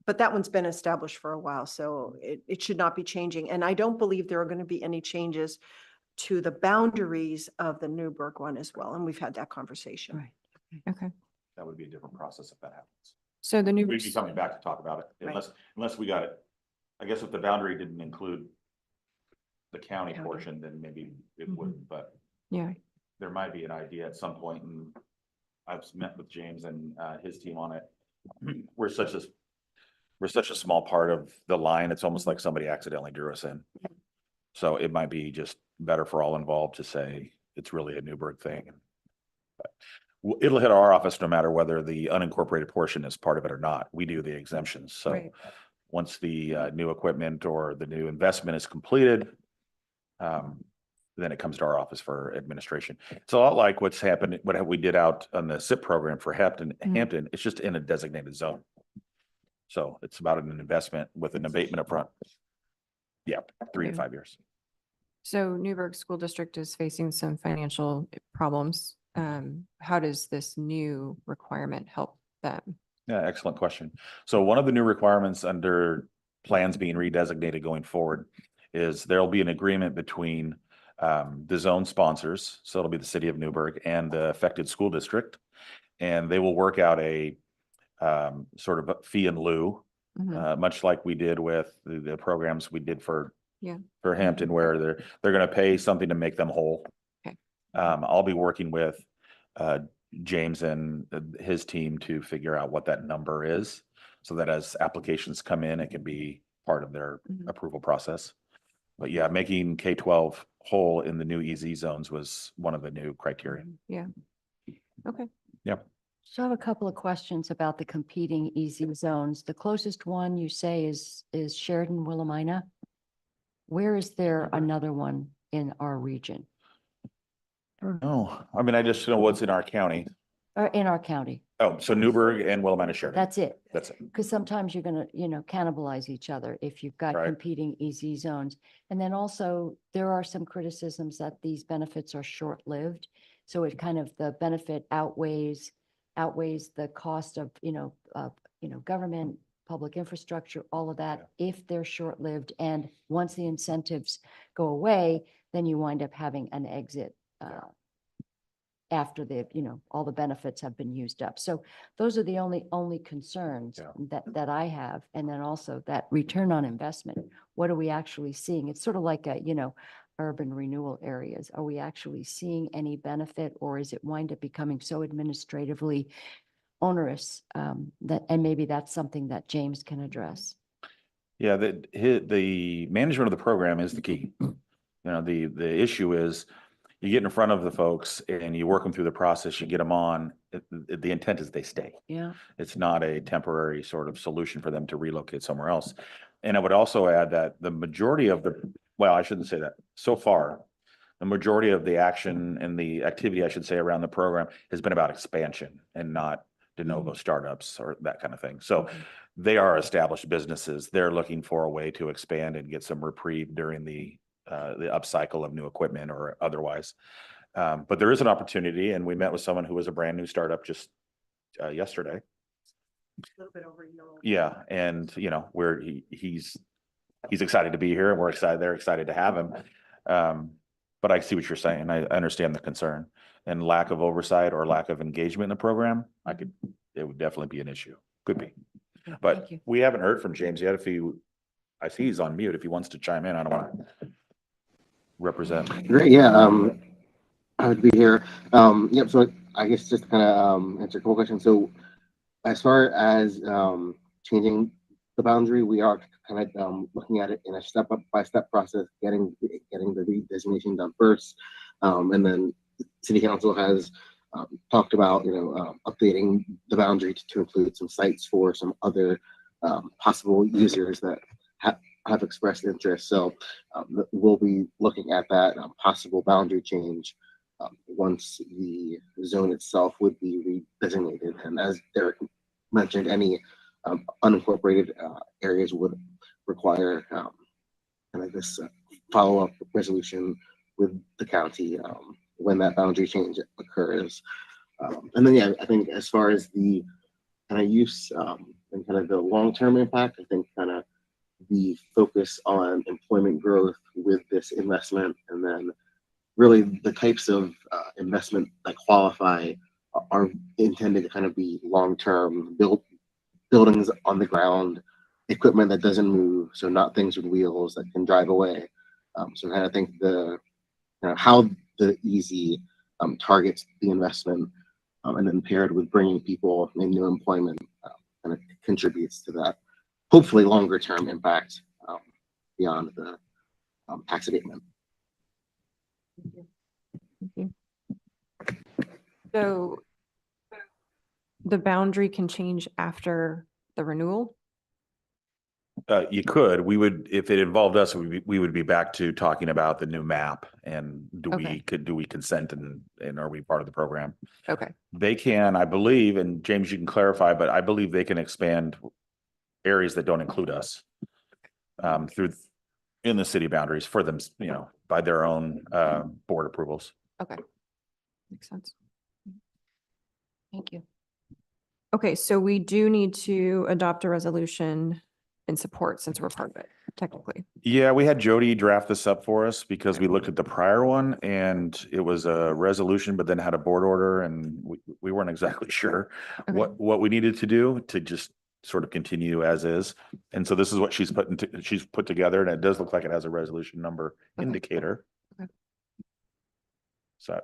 but that one's been established for a while, so it should not be changing. And I don't believe there are going to be any changes to the boundaries of the Newburgh one as well. And we've had that conversation. Right. Okay. That would be a different process if that happens. So the new, We'd be coming back to talk about it Right. unless we got it. I guess if the boundary didn't include the county County. portion, then maybe it Mhm. wouldn't, but yeah, there might be an idea at some point, and I've met with James and his team on it. We're such a small part of the line. It's almost like somebody accidentally drew us in. So it might be just better for all involved to say it's really a Newburgh thing. But it'll hit our office no matter whether the unincorporated portion is part of it or not. We do the exemptions. So Right. once the new equipment or the new investment is completed, then it comes to our office for administration. It's a lot like what's happened, what we did out on the SIP program for Hampton. It's just in a designated zone. So it's about an investment with an abatement upfront. Yeah, 3 to 5 years. so Newburgh School District is facing some financial problems. How does this new requirement help them? Yeah, excellent question. So one of the new requirements under plans being redesignated going forward is there'll be an agreement between the zone sponsors, so it'll be the city of Newburgh and the affected school district. And they will work out a sort of a fee in lieu, Mhm. much like we did with the programs we did for Yeah. for Hampton, where they're going to pay something to make them whole. Okay. I'll be working with James and his team to figure out what that number is, so that as applications come in, it can be part of their Mhm. approval process. But yeah, making K-12 whole in the new EZ zones was one of the new criteria. Yeah. Okay. So I have a couple of questions about the competing EZ zones. The closest one you say is Sheridan, Willamina. Where is there another one in our region Oh, I mean, I just know what's in our county. or in our county? Oh, so Newburgh and Willamina Sheridan. That's it. That's it. Because sometimes you're gonna, cannibalize each other if you've got Right. competing EZ zones. And then also, there are some criticisms that these benefits are short-lived. So it kind of, the benefit outweighs the cost of, government, public infrastructure, all of that, if they're short-lived. And once the incentives go away, then you wind up having an exit after they've, all the benefits have been used up. So those are the only concerns Yeah. that I have. And then also that return on investment. What are we actually seeing? It's sort of like urban renewal areas. Are we actually seeing any benefit, or is it wind up becoming so administratively onerous and maybe that's something that James can address? Yeah, the management of the program is the key. The issue is you get in front of the folks and you work them through the process, you get them on, the intent is they stay. Yeah. It's not a temporary sort of solution for them to relocate somewhere else. And I would also add that the majority of well, I shouldn't say that. So far, the majority of the action and the activity, I should say, around the program has been about expansion and not de novo startups or that kind of thing. So they are established businesses. They're looking for a way to expand and get some reprieve during the upcycle of new equipment or otherwise. But there is an opportunity, and we met with someone who was a brand new startup just yesterday. A little bit over a year old. Yeah, and where he's excited to be here, and they're excited to have him. But I see what you're saying. I understand the concern and lack of oversight or lack of engagement in the program. It would definitely be an issue. Could be. But Thank you. we haven't heard from James yet. I see he's on mute. If he wants to chime in, I don't want to represent. Great, yeah, I would be here. Yep, so I guess just kind of answer a couple questions. So as far as changing the boundary, we are kind of looking at it in a step-by-step process, getting the redesignation done first. And then City Council has talked about, updating the boundary to include some sites for some other possible users that have expressed interest. So we'll be looking at that possible boundary change once the zone itself would be redesignated. And as Derek mentioned, any unincorporated areas would require kind of this follow-up resolution with the county when that boundary change occurs. And then, yeah, I think as far as the kind of use and kind of the long-term impact, I think kind of the focus on employment growth with this investment, and then really the types of investment that qualify are intended to kind of be long-term buildings on the ground, equipment that doesn't move, so not things with wheels that can drive away. So kind of think how the easy targets the investment, and then paired with bringing people in new employment kind of contributes to that, hopefully longer term impact beyond the tax abatement. So the boundary can change after the renewal? You could. We would, if it involved us, we would be back to talking about the new map and do we consent and are we part of the program? Okay. They can, I believe, and James, you can clarify, but I believe they can expand areas that don't include us in the city boundaries for them, by their own board approvals. Okay. Makes sense. Thank you. Okay, so we do need to adopt a resolution in support since we're part of it, technically. Yeah, we had Jody draft this up for us because we looked at the prior one and it was a resolution, but then had a board order and we weren't exactly sure what we needed to do to just sort of continue as is. And so this is what she's put together, and it does look like it has a resolution number indicator. Okay. So.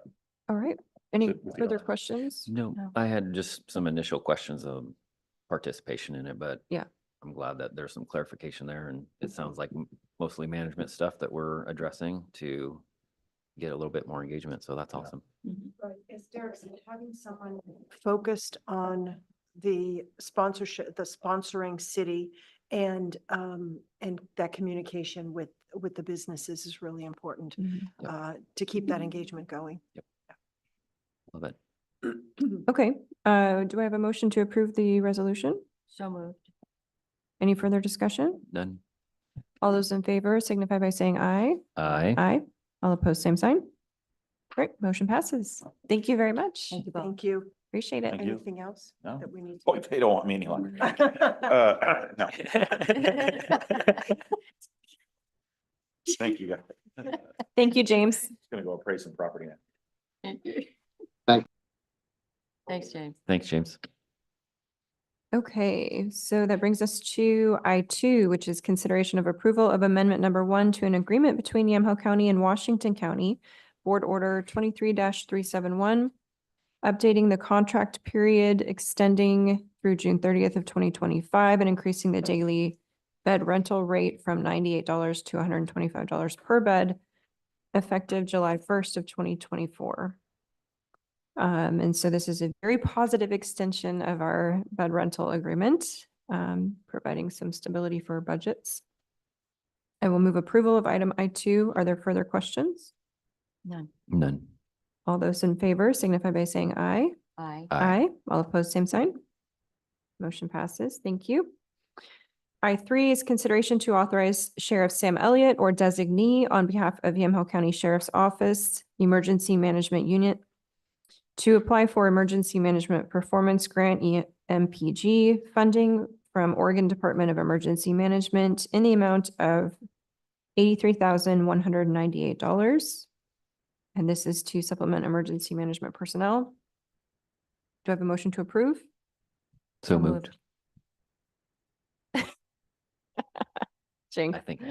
All right. Any With you further on. questions? No, I had just some initial questions of participation in it, but Yeah. I'm glad that there's some clarification there, and it sounds like mostly management stuff that we're addressing to get a little bit more engagement. So that's awesome. Right, as Derek said, having someone focused on the sponsorship, the sponsoring city and that communication with the businesses is really important to keep that engagement going. Love it. Okay, do I have a motion to approve the resolution? So moved. Any further discussion? None. All those in favor signify by saying aye. Aye. Aye. All opposed, same sign. Great, motion passes. Thank you very much. Thank you both. Thank you. Appreciate it. Thank you. Anything else No. that we need? Oh, they don't want me any longer. No. Thank you, guys. Thank you, James. Gonna go appraise some property now. Thanks, James. Thanks, James. Okay, so that brings us to I2, which is consideration of approval of amendment number 1 to an agreement between Yamhill County and Washington County, Board Order 23-371, updating the contract period, extending through June 30th of 2025 and increasing the daily bed rental rate from $98 to $125 per bed, effective July 1st of 2024. And so this is a very positive extension of our bed rental agreement, providing some stability for our budgets. I will move approval of item I2. Are there further questions? None. None. All those in favor signify by saying aye. Aye. Aye. All opposed, same sign. Motion passes. Thank you. I3 is consideration to authorize Sheriff Sam Elliott or designee on behalf of Yamhill County Sheriff's Office Emergency Management Unit to apply for Emergency Management Performance Grant EMPG funding from Oregon Department of Emergency Management in the amount of $83,198. And this is to supplement emergency management personnel. Do I have a motion to approve? So moved. Jing. I think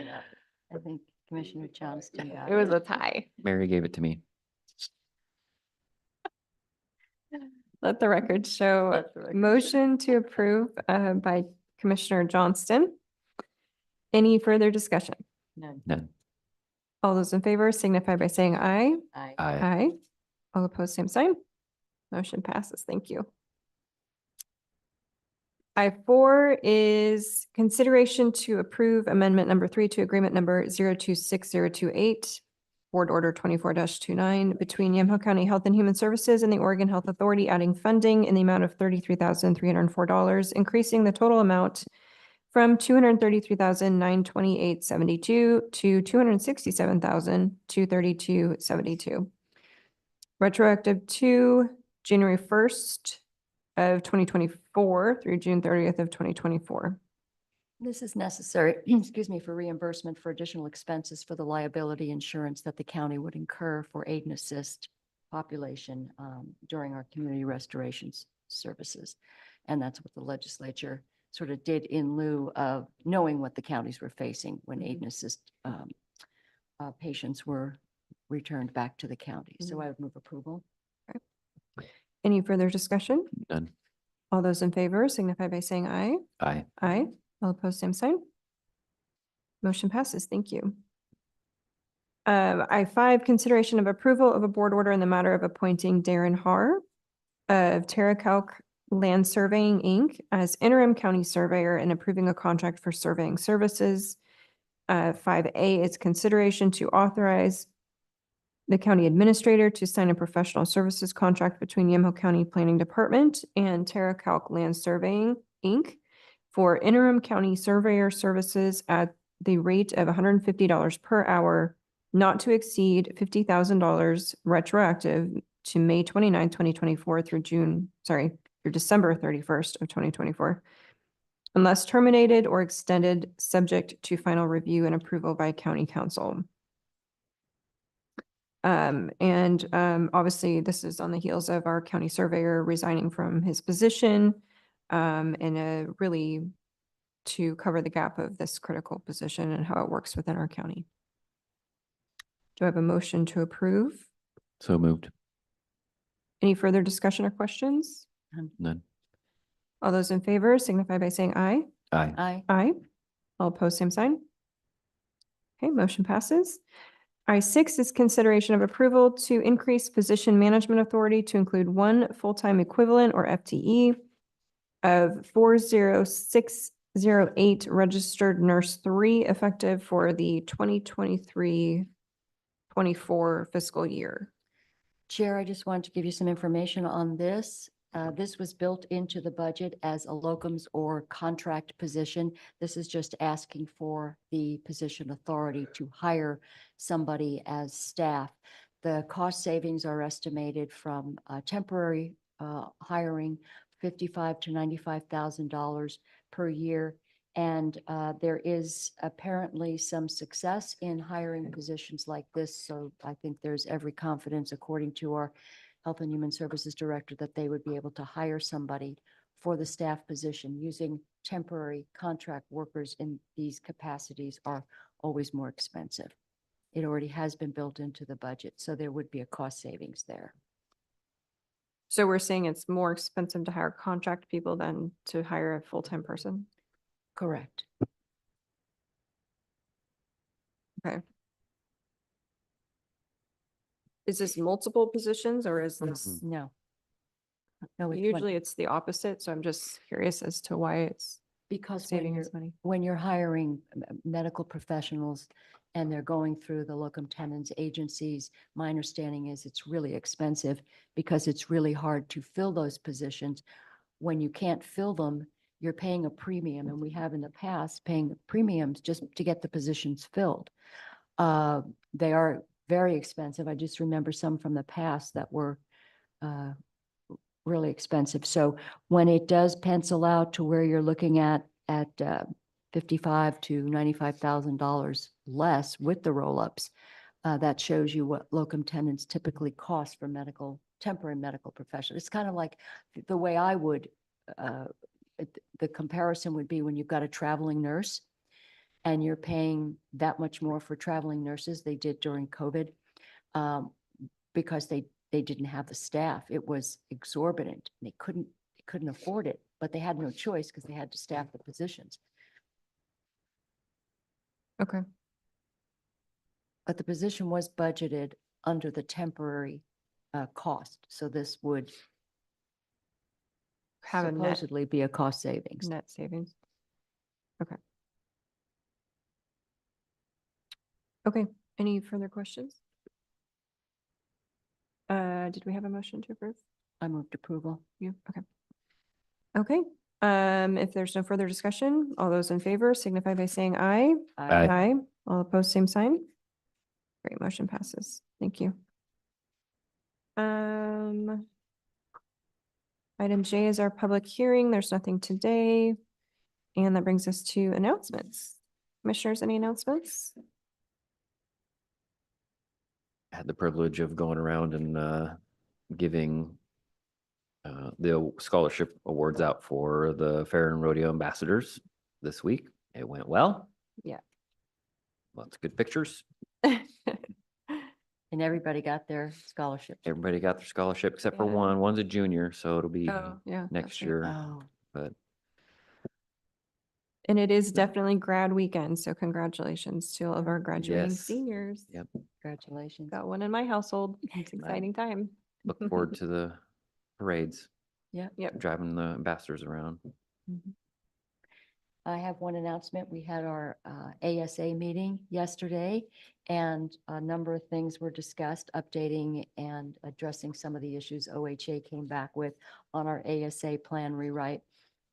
I think Commissioner Johnston got It was a tie. Mary gave it to me. Let the record show Let the record motion to approve by Commissioner Johnston. Any further discussion? None. None. All those in favor signify by saying aye. Aye. Aye. Aye. All opposed, same sign. Motion passes. Thank you. I4 is consideration to approve amendment number 3 to agreement number 026028, Board Order 24-29, between Yamhill County Health and Human Services and the Oregon Health Authority, adding funding in the amount of $33,304, increasing the total amount from $233,928.72 to $267,232.72. Retroactive to January 1st of 2024 through June 30th of 2024. This is necessary, excuse me, for reimbursement for additional expenses for the liability insurance that the county would incur for aid and assist population during our community restorations services. And that's what the legislature sort of did in lieu of knowing what the counties were facing when aid and assist patients were returned back to the county. So I would move approval. Any further discussion? None. All those in favor signify by saying aye. Aye. Aye. All opposed, same sign. Motion passes. Thank you. I5, consideration of approval of a board order in the matter of appointing Darren Haar of TerraCalc Land Surveying, Inc. as interim county surveyor and approving a contract for surveying services. 5A is consideration to authorize the county administrator to sign a professional services contract between Yamhill County Planning Department and TerraCalc Land Surveying, Inc. for interim county surveyor services at the rate of $150 per hour, not to exceed $50,000 retroactive to May 29, 2024 through December 31st of 2024, unless terminated or extended, subject to final review and approval by county council. Obviously this is on the heels of our county surveyor resigning from his position, and really to cover the gap of this critical position and how it works within our county. Do I have a motion to approve? So moved. Any further discussion or questions? None. All those in favor signify by saying aye. Aye. Aye. Aye. All opposed, same sign. Okay, motion passes. I6 is consideration of approval to increase position management authority to include one full-time equivalent or FTE of 40608 registered nurse 3 effective for the 2023-24 fiscal year. Chair, I just wanted to give you some information on this. This was built into the budget as a locums or contract position. This is just asking for the position authority to hire somebody as staff. The cost savings are estimated from temporary hiring, $55,000 to $95,000 per year. And there is apparently some success in hiring positions like this. So I think there's every confidence, according to our Health and Human Services Director that they would be able to hire somebody for the staff position. Using temporary contract workers in these capacities are always more expensive. It already has been built into the budget, so there would be a cost savings there. So we're saying it's more expensive to hire contract people than to hire a full-time person? Correct. Okay. Is this multiple positions or is this? No. No, it's Usually it's the opposite, so I'm just curious as to why it's because saving us money. when you're hiring medical professionals and they're going through the locum tenens agencies, my understanding is it's really expensive because it's really hard to fill those positions. When you can't fill them, you're paying a premium, and we have in the past paying premiums just to get the positions filled. They are very expensive. I just remember some from the past that were really expensive. So when it does pencil out to where you're looking at $55,000 to $95,000 less with the roll-ups, that shows you what locum tenens typically cost for temporary medical professionals. It's kind of like the way I would, the comparison would be when you've got a traveling nurse and you're paying that much more for traveling nurses. They did during COVID because they didn't have the staff. It was exorbitant. They couldn't afford it, but they had no choice because they had to staff the positions. Okay. But the position was budgeted under the temporary cost. So this would Have a net, supposedly be a cost savings. net savings. Okay. Okay, any further questions? Did we have a motion to approve? I moved approval. You, okay. Okay, if there's no further discussion, all those in favor signify by saying aye. Aye. Aye. All opposed, same sign. Great, motion passes. Thank you. Item J is our public hearing. There's nothing today. And that brings us to announcements. Commissioners, any announcements? Had the privilege of going around and giving the scholarship awards out for the Fair and Rodeo ambassadors this week. It went well. Yeah. Lots of good pictures. And everybody got their scholarships. Everybody got their scholarship except for Yeah. one. One's a junior, so it'll be Oh, yeah. next that's right. year. Oh, But And it is definitely grad weekend, so congratulations to all of our graduating Yes. seniors. Yep. congratulations. Got one in my household. It's an exciting time. look forward to the parades, Yeah. Yep. driving the ambassadors around. I have one announcement. We had our ASA meeting yesterday, and a number of things were discussed, updating and addressing some of the issues OHA came back with on our ASA plan rewrite.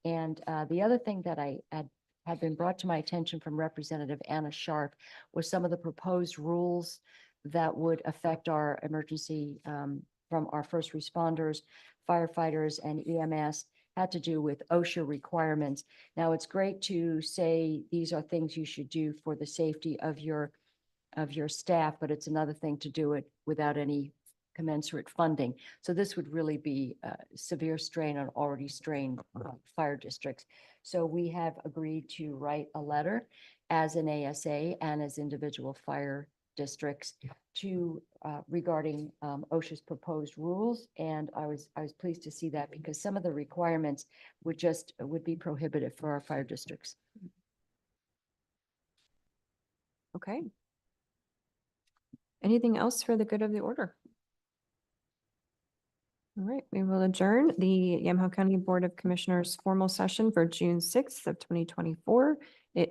And the other thing that I had been brought to my attention from Representative Anna Sharp was some of the proposed rules that would affect our emergency from our first responders, firefighters, and EMS, had to do with OSHA requirements. Now, it's great to say these are things you should do for the safety of your staff, but it's another thing to do it without any commensurate funding. So this would really be a severe strain on already strained fire districts. So we have agreed to write a letter as an ASA and as individual fire districts to regarding OSHA's proposed rules. And I was pleased to see that because some of the requirements would be prohibitive for our fire districts. Okay. Anything else for the good of the order? All right, we will adjourn the Yamaha County Board of Commissioners formal session for June 6th of 2024. It